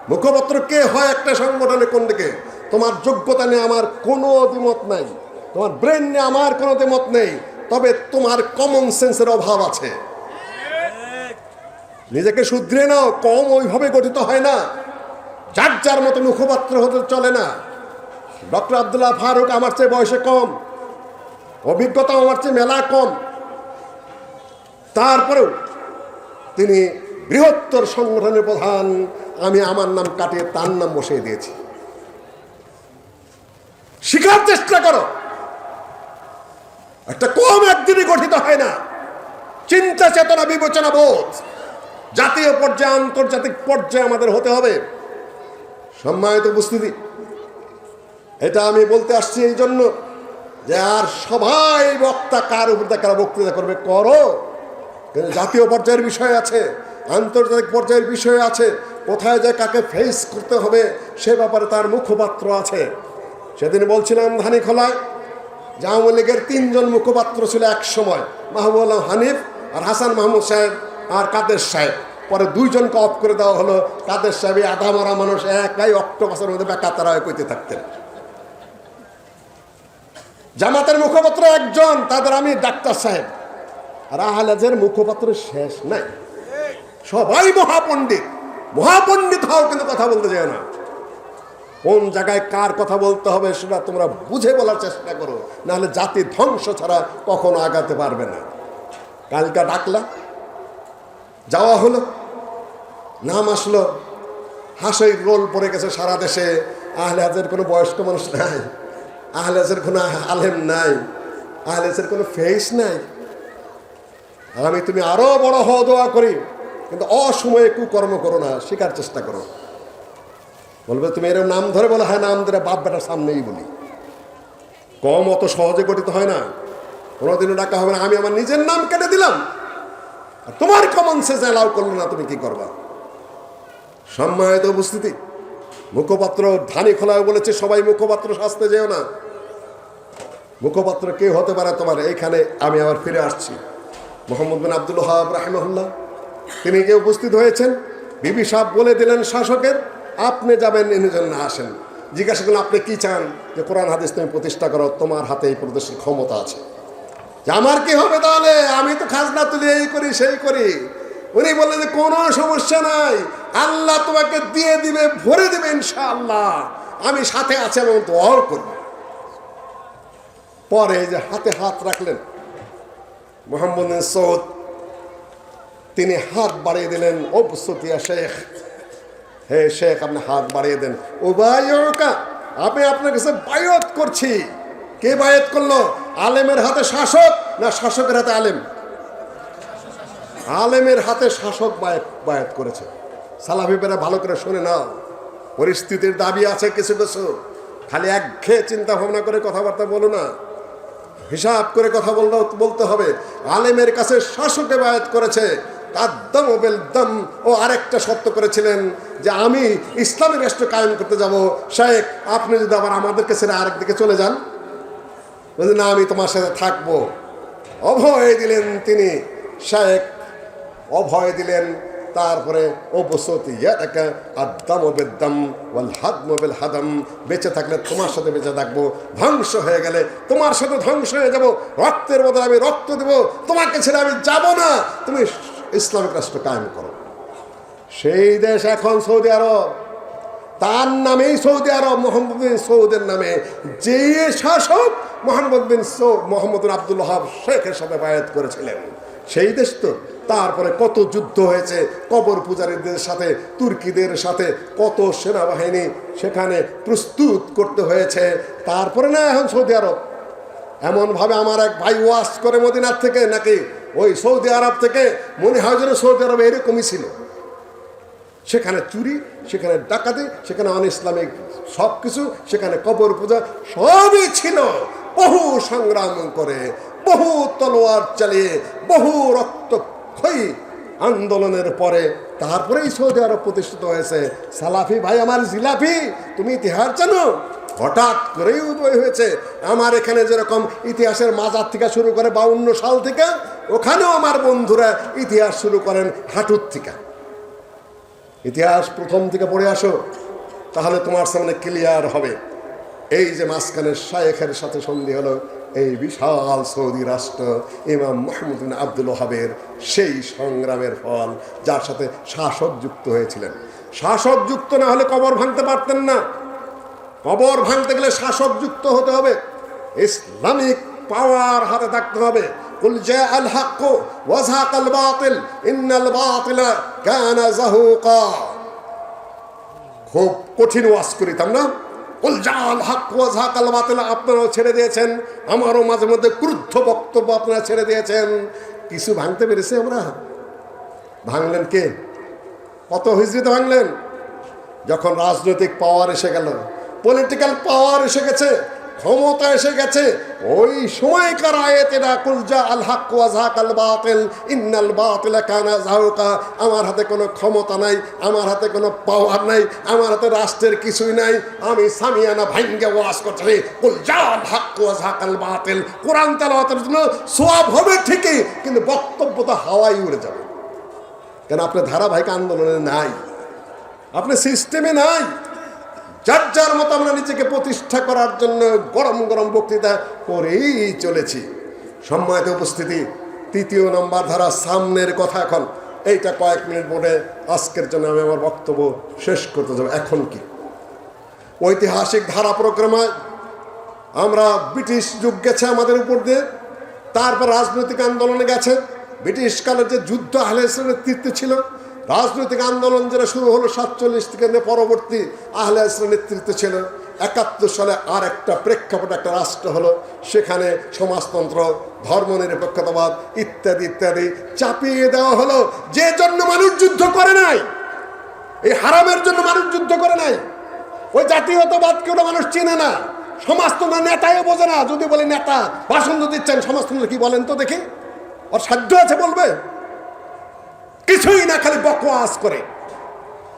B: মুখপত্র কে হয় একটা সংগঠনে কোন দিকে, তোমার যোগ্যতা নিয়ে আমার কোনো দ্বিমত নাই, তোমার ব্রেন নিয়ে আমার কোনো দ্বিমত নেই, তবে তোমার কমন সেন্সের অভাব আছে। নিজেকে শুধরে নাও। কম ওইভাবে গঠিত হয় না, যার যার মতো মুখপাত্র হতে চলে না। ডক্টর আব্দুল্লাহ ফারুক আমার চেয়ে বয়সে কম, অভিজ্ঞতা আমার চেয়ে মেলা কম, তারপরেও তিনি বৃহত্তর সংগঠনের প্রধান। আমি আমার নাম কাটিয়ে তার নাম বসিয়ে দিয়েছি। শিখার চেষ্টা করো। একটা কম একদিনই গঠিত হয় না। চিন্তা চেতনা, বিবেচনা বোধ জাতীয় পর্যায়ে, আন্তর্জাতিক পর্যায়ে আমাদের হতে হবে। সম্মানিত উপস্থিতি, এটা আমি বলতে আসছি এই জন্য যে আর সবাই বক্তা কার উপর কারা বক্তৃতা করবে করো, কিন্তু জাতীয় পর্যায়ের বিষয় আছে, আন্তর্জাতিক পর্যায়ের বিষয় আছে। কোথায় যে কাকে ফেস করতে হবে সে ব্যাপারে তার মুখপাত্র আছে। সেদিন বলছিলাম ধানীখোলায় যে আওয়ামী লীগের 3 জন মুখপাত্র ছিল এক সময়, মাহবুব আলম হানিফ আর হাসান মাহমুদ সাহেব আর কাদের সাহেব। পরে 2 জনকে অফ করে দেওয়া হলো। কাদের সাহেব আধা মারা মানুষ, একাই অক্টোপাসের মধ্যে বেকাতারা হয়ে কইতে থাকতেন। জামাতের মুখপাত্র 1 জন, তাদের আমি ডাক্তার সাহেব। আর আহলে হাদিসের মুখপাত্র শেষ নাই, সবাই মহাপণ্ডিত। মহাপণ্ডিত হও, কিন্তু কথা বলতে যায় না। কোন জায়গায় কার কথা বলতে হবে সেটা তোমরা বুঝে বলার চেষ্টা করো, নাহলে জাতি ধ্বংস ছাড়া কখনো আগাতে পারবে না। কালকা ডাকলা, যাওয়া হলো, নাম আসলো, হাসির রোল পড়ে গেছে সারা দেশে। আহলে হাদিসের কোনো বয়স্ক মানুষ নাই, আহলে হাদিসের কোনো আলেম নাই, আহলে হাদিসের কোনো ফেস নাই। আমি তুমি আরো বড় হওয়া দোয়া করি, কিন্তু অসময়ে কুকর্ম করো না, শেখার চেষ্টা করো। বলবে তুমি এরকম নাম ধরে বলো, হ্যাঁ নাম ধরে বাপ বেটার সামনেই বলি। কম অত সহজে গঠিত হয় না, কোনোদিনও ডাকা হবে না। আমি আমার নিজের নাম কেটে দিলাম, আর তোমার কমন সেন্স অ্যালাউ করলো না, তুমি কি করবা? সম্মানিত উপস্থিতি, মুখপাত্র ধানীখোলায় বলেছে সবাই মুখপাত্র সাজতে যেও না। মুখপাত্র কে হতে পারে তোমার? এইখানে আমি আবার ফিরে আসছি। মোহাম্মদ বিন আব্দুল ওয়াহাব রাহিমাহুল্লাহ তিনি গিয়ে উপস্থিত হয়েছেন। বিবি সাহেব বলে দিলেন শাসকের, আপনি যাবেন, ইনি জন্য আসেন। জিজ্ঞাসা করলেন আপনি কি চান? যে কোরআন হাদিস তুমি প্রতিষ্ঠা করো, তোমার হাতে এই প্রদেশের ক্ষমতা আছে। যে আমার কি হবে তাহলে? আমি তো খাজনা তুলি, এই করি সেই করি। উনি বললেন যে কোনো সমস্যা নাই, আল্লাহ তোমাকে দিয়ে দিবে, ভরে দিবে ইনশাআল্লাহ, আমি সাথে আছি এবং দোয়াও করব। পরে যে হাতে হাত রাখলেন, মোহাম্মদ বিন সৌদ তিনি হাত বাড়িয়ে দিলেন, ও সতিয়া শেখ, হে শেখ আপনি হাত বাড়িয়ে দেন। উবাইয়ুকা, আমি আপনার কাছে বায়াত করছি। কে বায়াত করলো? আলেমের হাতে শাসক না শাসকের হাতে আলেম? আলেমের হাতে শাসক বায়াত করেছে। সালাফিরা ভালো করে শুনে নাও, পরিস্থিতির দাবি আছে কিছু কিছু, খালি একঘেয়ে চিন্তা ভাবনা করে কথাবার্তা বলো না, হিসাব করে কথা বলতে হবে। আলেমের কাছে শাসকে বায়াত করেছে, তার দম বেল দম। ও আরেকটা শর্ত করেছিলেন যে আমি ইসলামী রাষ্ট্র কায়েম করতে যাব, শেখ আপনি যদি আবার আমাদেরকে ছেড়ে আরেক দিকে চলে যান, বলছি না আমি তোমার সাথে থাকবো। অভয় দিলেন তিনি, শেখ অভয় দিলেন। তারপরে বেঁচে থাকলে তোমার সাথে বেঁচে থাকবো, ধ্বংস হয়ে গেলে তোমার সাথে ধ্বংস হয়ে যাব, রক্তের বদলে আমি রক্ত দেব, তোমাকে ছেড়ে আমি যাব না, তুমি ইসলামিক রাষ্ট্র কায়েম করো। সেই দেশ এখন সৌদি আরব, তার নামেই সৌদি আরব, মোহাম্মদ বিন সৌদের নামে। যে শাসক মোহাম্মদ বিন আব্দুল ওয়াহাব শেখের সাথে বায়াত করেছিলেন, সেই দেশ তো। তারপরে কত যুদ্ধ হয়েছে কবর পূজারীদের সাথে, তুর্কিদের সাথে, কত সেনাবাহিনী সেখানে প্রস্তুত করতে হয়েছে। তারপরে না এখন সৌদি আরব। এমনভাবে আমার এক ভাই ওয়াজ করে মদিনার থেকে, নাকি ওই সৌদি আরব থেকে, মনে হয় যেন সৌদি আরবে এরকমই ছিল। সেখানে চুরি, সেখানে ডাকাতি, সেখানে অন ইসলামিক সব কিছু, সেখানে কবর পূজা সবই ছিল। বহু সংগ্রাম করে, বহু তলোয়ার চালিয়ে, বহু রক্তক্ষয়ী আন্দোলনের পরে তারপরেই সৌদি আরব প্রতিষ্ঠিত হয়েছে। সালাফি ভাই আমার জিলাপি, তুমি ইতিহাস জানো? হঠাৎ করেই উদয় হয়েছে। আমার এখানে যেরকম ইতিহাসের মাজার থেকে শুরু করে 52 সাল থেকে, ওখানেও আমার বন্ধুরা ইতিহাস শুরু করেন হাঁটুর থেকে। ইতিহাস প্রথম থেকে পড়ে আসো, তাহলে তোমার সামনে ক্লিয়ার হবে। এই যে মাঝখানে শায়েখের সাথে সন্ধি হলো, এই বিশাল সৌদি রাষ্ট্র ইমাম মুহাম্মদ বিন আব্দুল ওয়াহাবের সেই সংগ্রামের ফল, যার সাথে শাসক যুক্ত হয়েছিলেন। শাসক যুক্ত না হলে কবর ভাঙতে পারতেন না। কবর ভাঙতে গেলে শাসক যুক্ত হতে হবে, ইসলামিক পাওয়ার হাতে থাকতে হবে। কুল জাআল হক ওয়া যাকাল বাতিল ইন্নাল বাতিলা কানা যাহুকা। খুব কঠিন ওয়াজ করিতাম না, কুল জাআল হক ওয়া যাকাল বাতিল আপনারাও ছেড়ে দিয়েছেন, আমারও মাঝে মধ্যে ক্রুদ্ধ বক্তব্য আপনারা ছেড়ে দিয়েছেন। কিছু ভাঙতে পেরেছি আমরা? ভাঙলেন কে? কত হিজরিতে ভাঙলেন? যখন রাজনৈতিক পাওয়ার এসে গেল, পলিটিক্যাল পাওয়ার এসে গেছে, ক্ষমতা এসে গেছে, ওই সময়কার আয়াতেরা কুল জাআল হক ওয়া যাকাল বাতিল ইন্নাল বাতিলা কানা যাহুকা। আমার হাতে কোনো ক্ষমতা নাই, আমার হাতে কোনো পাওয়ার নাই, আমার হাতে রাষ্ট্রের কিছুই নাই, আমি সামিয়ানা ভাঙ্গে ওয়াজ করছি কুল জাআল হক ওয়া যাকাল বাতিল। কোরআন তেলাওয়াতের জন্য সওয়াব হবে ঠিকই, কিন্তু বক্তব্য তো হাওয়ায় উড়ে যাবে। কেন? আপনি ধারাবাহিক আন্দোলনে নাই, আপনি সিস্টেমে নাই। যার যার মতো আমরা নিজেকে প্রতিষ্ঠা করার জন্য গরম গরম বক্তৃতা করেই চলেছি। সম্মানিত উপস্থিতি, ৩য় নম্বর ধারা, সামনের কথা। এখন এইটা কয়েক মিনিট বলে আজকের জন্য আমি আমার বক্তব্য শেষ করতে যাব। এখন কি ঐতিহাসিক ধারা প্রক্রমায় আমরা ব্রিটিশ যুগ গেছে আমাদের উপর দিয়ে, তারপর রাজনৈতিক আন্দোলনে গেছে। ব্রিটিশ কালের যে যুদ্ধ আহলে হাদিসের নেতৃত্বে ছিল, রাজনৈতিক আন্দোলন যেটা শুরু হলো 47 থেকে পরবর্তী আহলে হাদিসের নেতৃত্বে ছিল। 71 সালে আর একটা প্রেক্ষাপট, একটা রাষ্ট্র হলো, সেখানে সমাজতন্ত্র, ধর্মনিরপেক্ষতাবাদ ইত্যাদি ইত্যাদি চাপিয়ে দেওয়া হলো। যে জন্য মানুষ যুদ্ধ করে নাই, এই হারামের জন্য মানুষ যুদ্ধ করে নাই। ওই জাতীয়তাবাদকে ওটা মানুষ চিনে না, সমাজতন্ত্র নেতাও বোঝে না। যদি বলে নেতা ভাষণ দিচ্ছেন, সমাজতন্ত্র কি বলেন তো দেখি? ওর সাধ্য আছে বলবে? কিছুই না, খালি বকওয়াজ করে,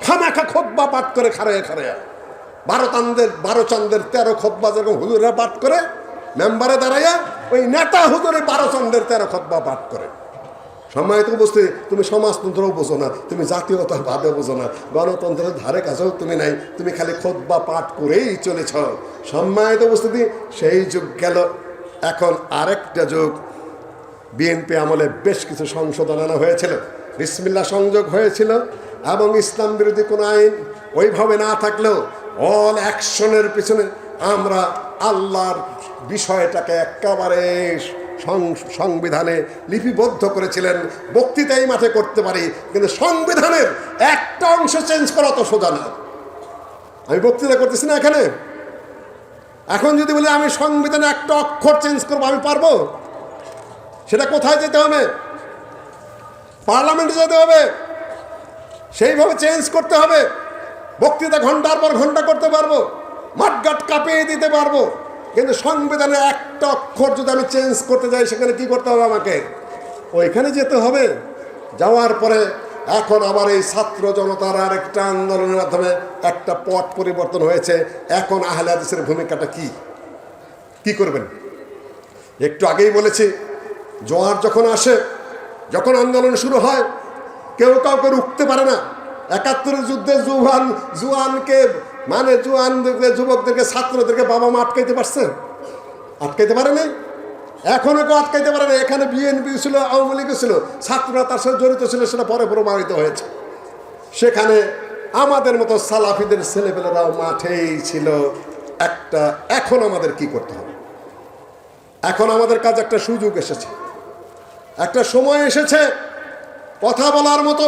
B: খামাখা খুতবা পাঠ করে খাড়ায় খাড়ায়। 12 চাঁদের 13 খুতবা যেরকম হুজুররা পাঠ করে, মেম্বারে দাঁড়াইয়া ওই নেতা হুজুরে 12 চাঁদের 13 খুতবা পাঠ করে। সম্মানিত উপস্থিতি, তুমি সমাজতন্ত্রও বোঝো না, তুমি জাতীয়তাবাদও বোঝো না, গণতন্ত্রের ধারে কাছেও তুমি নাই, তুমি খালি খুতবা পাঠ করেই চলেছ। সম্মানিত উপস্থিতি, সেই যুগ গেল। এখন আরেকটা যুগ। বিএনপি আমলে বেশ কিছু সংশোধন আনা হয়েছিল, বিসমিল্লাহ সংযোগ হয়েছিল, এবং ইসলাম বিরোধী কোনো আইন ওইভাবে না থাকলেও অল অ্যাকশনের পিছনে আমরা আল্লাহর বিষয়টাকে একেবারে সংবিধানে লিপিবদ্ধ করেছিলেন। বক্তৃতা এই মাঠে করতে পারি, কিন্তু সংবিধানের একটা অংশ চেঞ্জ করা তো সোজা না। আমি বক্তৃতা করতেছি না এখানে, এখন যদি বলি আমি সংবিধানে একটা অক্ষর চেঞ্জ করবো, আমি পারবো? সেটা কোথায় যেতে হবে? পার্লামেন্টে যেতে হবে, সেইভাবে চেঞ্জ করতে হবে। বক্তৃতা ঘন্টার পর ঘন্টা করতে পারবো, মাঠঘাট কাঁপিয়ে দিতে পারবো, কিন্তু সংবিধানে একটা অক্ষর যদি আমি চেঞ্জ করতে যাই, সেখানে কি করতে হবে? আমাকে ওইখানে যেতে হবে। যাওয়ার পরে এখন আবার এই ছাত্র জনতার আর একটা আন্দোলনের মাধ্যমে একটা পথ পরিবর্তন হয়েছে। এখন আহলে হাদিসের ভূমিকাটা কি করবেন? একটু আগেই বলেছি, জোয়ার যখন আসে, যখন আন্দোলন শুরু হয়, কেউ কাউকে রুখতে পারে না। ৭১ যুদ্ধে জুয়ানকে মানে যুবকদেরকে, ছাত্রদেরকে বাবা মা আটকাইতে পারছে? আটকাইতে পারে নাই, এখনো কেউ আটকাইতে পারে না। এখানে বিএনপি ছিল, আওয়ামী লীগ ছিল, ছাত্ররা তার সাথে জড়িত ছিল, সেটা পরে প্রমাণিত হয়েছে। সেখানে আমাদের মতো সালাফিদের ছেলেপেলেরাও মাঠেই ছিল একটা। এখন আমাদের কি করতে হবে? এখন আমাদের কাছে একটা সুযোগ এসেছে, একটা সময় এসেছে কথা বলার মতো।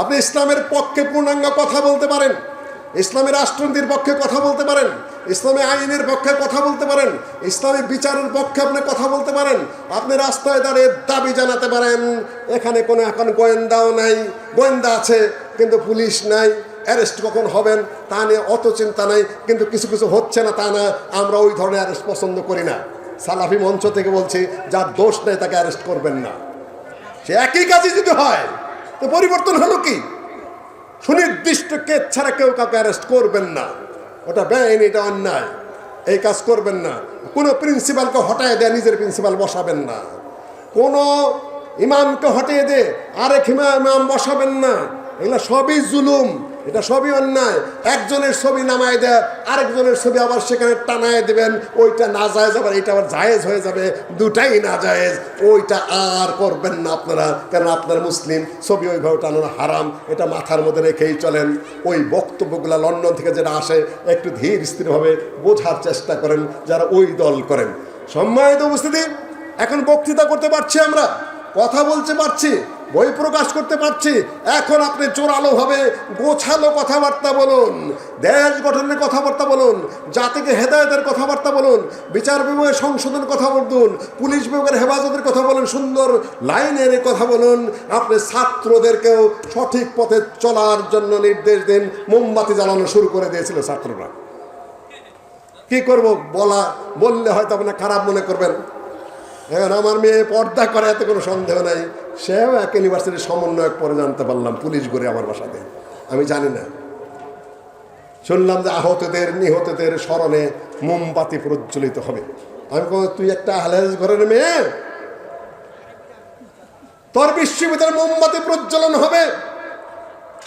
B: আপনি ইসলামের পক্ষে পূর্ণাঙ্গ কথা বলতে পারেন, ইসলামী রাষ্ট্রনীতির পক্ষে কথা বলতে পারেন, ইসলামী আইনের পক্ষে কথা বলতে পারেন, ইসলামী বিচারের পক্ষে আপনি কথা বলতে পারেন। আপনি রাস্তায় দাঁড়িয়ে দাবি জানাতে পারেন। এখানে কোনো এখন গোয়েন্দাও নাই, গোয়েন্দা আছে কিন্তু পুলিশ নাই, অ্যারেস্ট কখন হবেন তা নিয়ে অত চিন্তা নাই। কিন্তু কিছু কিছু হচ্ছে না তা না, আমরা ওই ধরনের অ্যারেস্ট পছন্দ করি না। সালাফি মঞ্চ থেকে বলছি, যার দোষ নেই তাকে অ্যারেস্ট করবেন না। সে একই কাজই যদি হয় তো পরিবর্তন হলো কি? সুনির্দিষ্ট কেস ছাড়া কেউ কাউকে অ্যারেস্ট করবেন না, ওটা বেআইনি, এটা অন্যায়। এই কাজ করবেন না। কোনো প্রিন্সিপালকে হটায় দেয় নিজের প্রিন্সিপাল বসাবেন না, কোনো ইমামকে হটিয়ে দে আরেক ইমাম বসাবেন না। এগুলো সবই জুলুম, এটা সবই অন্যায়। একজনের ছবি নামায় দেয়, আরেকজনের ছবি আবার সেখানে টানায় দেবেন, ওইটা না জায়েজ, আবার এইটা আবার জায়েজ হয়ে যাবে, দুটাই না জায়েজ। ওইটা আর করবেন না আপনারা, কারণ আপনার মুসলিম, ছবি ওইভাবে টানানো হারাম। এটা মাথার মধ্যে রেখেই চলেন। ওই বক্তব্যগুলো লন্ডন থেকে যেটা আসে, একটু ধীর স্থিরভাবে বোঝার চেষ্টা করেন যারা ওই দল করেন। সম্মানিত উপস্থিতি, এখন বক্তৃতা করতে পারছি, আমরা কথা বলতে পারছি, বই প্রকাশ করতে পারছি। এখন আপনি জোরালোভাবে গোছালো কথাবার্তা বলুন, দেশ গঠনের কথাবার্তা বলুন, জাতিকে হেদায়েতের কথাবার্তা বলুন, বিচার বিভাগের সংশোধনের কথা বলুন, পুলিশ বিভাগের হেফাজতের কথা বলুন, সুন্দর লাইনের কথা বলুন। আপনি ছাত্রদেরকেও সঠিক পথে চলার জন্য নির্দেশ দিন। মোমবাতি জ্বালানো শুরু করে দিয়েছিল ছাত্ররা। কি করব বললে হয়তো আপনার খারাপ মনে করবেন। এখন আমার মেয়ে পর্দা করে, এত কোনো সন্দেহ নাই। সেও এক ইউনিভার্সিটির সমন্বয়ক, পরে জানতে পারলাম পুলিশ ঘুরে আমার বাসাতে, আমি জানি না। শুনলাম যে আহতদের নিহতদের স্মরণে মোমবাতি প্রজ্বলিত হবে। আমি বললাম, তুই একটা আহলে হাদিস ঘরের মেয়ে, তোর বিশ্ববিদ্যালয়ে মোমবাতি প্রজ্বলন হবে?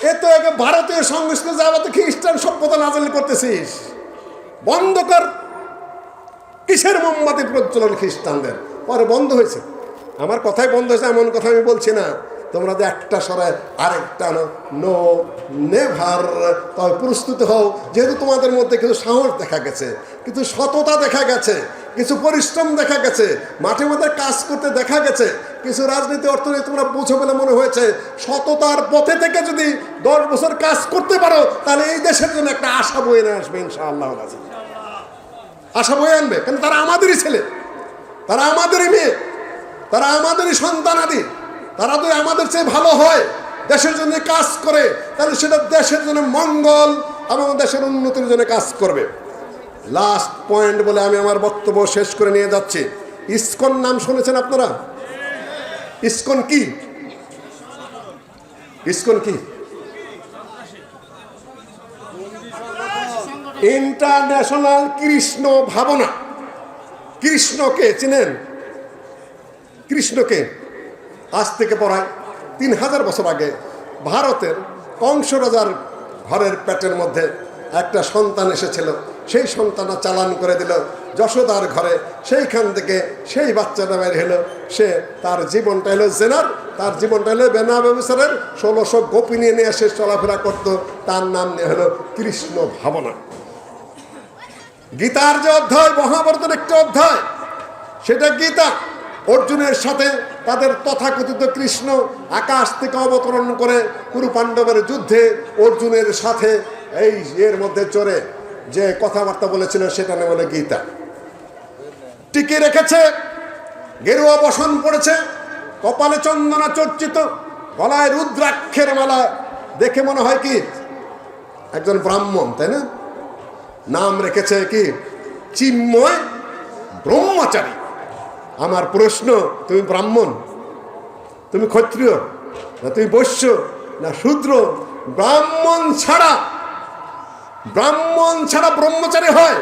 B: এ তো এক ভারতীয় সংস্কৃতি, যাওয়া তো খ্রিস্টান সভ্যতা নাজিল করতেছিস, বন্ধ কর। কিসের মোমবাতি প্রজ্বলন খ্রিস্টানদের? পরে বন্ধ হয়েছে, আমার কথাই বন্ধ হয়েছে, এমন কথা আমি বলছি না। তোমরা যে একটা সরায় আরেকটা নো নেভার। তবে প্রস্তুত হও, যেহেতু তোমাদের মধ্যে কিছু সাহস দেখা গেছে, কিছু সততা দেখা গেছে, কিছু পরিশ্রম দেখা গেছে, মাঠে মাঠে কাজ করতে দেখা গেছে, কিছু রাজনীতি অর্থনীতি তোমরা বুঝো বলে মনে হয়েছে। সততার পথে থেকে যদি 10 বছর কাজ করতে পারো, তাহলে এই দেশের জন্য একটা আশা বয়ে নিয়ে আসবে ইনশাআল্লাহ। আশা বয়ে আনবে, কারণ তারা আমাদেরই ছেলে, তারা আমাদেরই মেয়ে, তারা আমাদেরই সন্তানাদি। তারা যদি আমাদের চেয়ে ভালো হয়, দেশের জন্য কাজ করে, তাহলে সেটা দেশের জন্য মঙ্গল এবং দেশের উন্নতির জন্য কাজ করবে। লাস্ট পয়েন্ট বলে আমি আমার বক্তব্য শেষ করে নিয়ে যাচ্ছি। ইসকন নাম শুনেছেন আপনারা? ইসকন কি? ইসকন কি? ইন্টারন্যাশনাল কৃষ্ণ ভাবনা। কৃষ্ণকে চিনেন? কৃষ্ণকে আজ থেকে প্রায় 3000 বছর আগে ভারতের কংস রাজার ঘরের পেটের মধ্যে একটা সন্তান এসেছিল। সেই সন্তানটা চালান করে দিল যশোদার ঘরে। সেইখান থেকে সেই বাচ্চাটা বের হলো, সে তার জীবনটা হলো জেনার, তার জীবনটা হলো বেনা ব্যবসারের। 1600 গোপিনী নিয়ে সে চলাফেরা করতো। তার নাম নিয়ে হলো কৃষ্ণ ভাবনা। গীতার যে অধ্যায়, মহাভারতের একটা অধ্যায়, সেটা গীতা। অর্জুনের সাথে তাদের তথাকথিত কৃষ্ণ আকাশ থেকে অবতরণ করে কুরু পাণ্ডবের যুদ্ধে অর্জুনের সাথে এই এর মধ্যে চড়ে যে কথাবার্তা বলেছিল সেটা নাম বলে গীতা। টিকে রেখেছে, গেরুয়া বসন পড়েছে, কপালে চন্দনা চর্চিত, গলায় রুদ্রাক্ষের মালা, দেখে মনে হয় কি একজন ব্রাহ্মণ, তাই না? নাম রেখেছে কি চিন্ময় ব্রহ্মচারী। আমার প্রশ্ন, তুমি ব্রাহ্মণ, তুমি ক্ষত্রিয়, না তুমি বৈশ্য, না শূদ্র? ব্রাহ্মণ ছাড়া ব্রহ্মচারী হয়?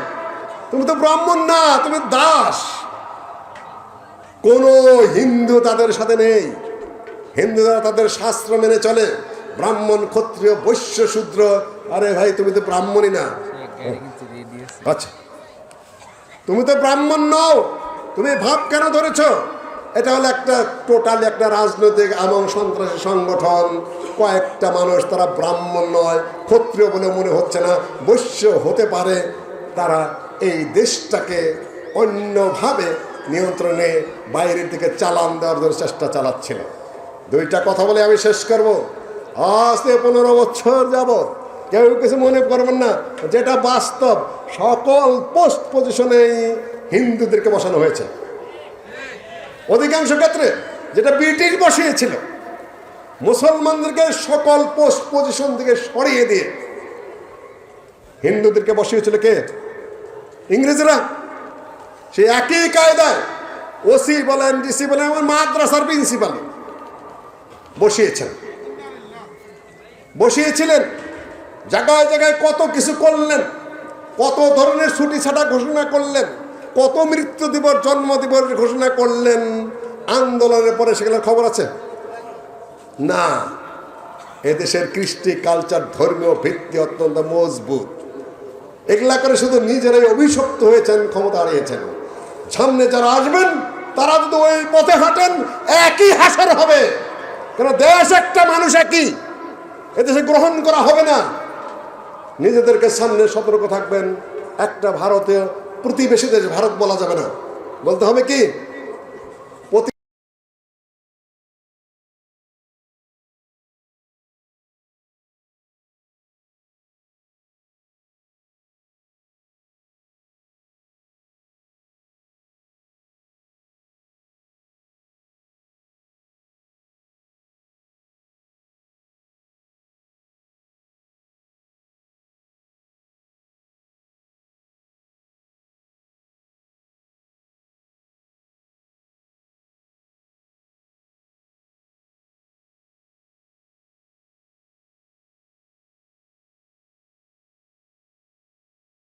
B: তুমি তো ব্রাহ্মণ না, তুমি দাস। কোন হিন্দু তাদের সাথে নেই। হিন্দুরা তাদের শাস্ত্র মেনে চলে। ব্রাহ্মণ, ক্ষত্রিয়, বৈশ্য, শূদ্র, আরে ভাই তুমি তো ব্রাহ্মণই না। আচ্ছা, তুমি তো ব্রাহ্মণ নও, তুমি ভাব কেন ধরেছ? এটা হলো একটা টোটাল একটা রাজনৈতিক এবং সন্ত্রাসী সংগঠন। কয়েকটা মানুষ, তারা ব্রাহ্মণ নয়, ক্ষত্রিয় বলে মনে হচ্ছে না, বৈশ্য হতে পারে। তারা এই দেশটাকে অন্যভাবে নিয়ন্ত্রণে বাইরের দিকে চালান দেওয়ার জন্য চেষ্টা চালাচ্ছিল। দুইটা কথা বলে আমি শেষ করব। আজ থেকে 15 বছর যাবৎ কেউ কিছু মনে করবেন না, যেটা বাস্তব, সকল পোস্ট পজিশনে হিন্দুদেরকে বসানো হয়েছে। অধিকাংশ ক্ষেত্রে যেটা ব্রিটিশ বসিয়েছিল, মুসলমানদেরকে সকল পোস্ট পজিশন থেকে সরিয়ে দিয়ে হিন্দুদেরকে বসিয়েছিল কে? ইংরেজরা। সেই একই কায়দায় ওসি বলেন, ডিসি বলেন, আমার মাদ্রাসার প্রিন্সিপাল বসিয়েছিলেন। জায়গায় জায়গায় কত কিছু করলেন, কত ধরনের ছুটি ছাটা ঘোষণা করলেন, কত মৃত্যু দিবস, জন্ম দিবস ঘোষণা করলেন। আন্দোলনের পরে সেগুলোর খবর আছে না। এদেশের কৃষ্টি, কালচার, ধর্মীয় ভিত্তি অত্যন্ত মজবুত। এগুলা করে শুধু নিজেরাই অভিশপ্ত হয়েছেন, ক্ষমতা হারিয়েছেন। সামনে যারা আসবেন তারা যদি ওই পথে হাঁটেন, একই হাসর হবে। কেন? দেশ একটা, মানুষ একই, এদেশে গ্রহণ করা হবে না। নিজেদেরকে সামনে সতর্ক থাকবেন। একটা ভারতীয় প্রতিবেশী দেশ, ভারত বলা যাবে না, বলতে হবে কি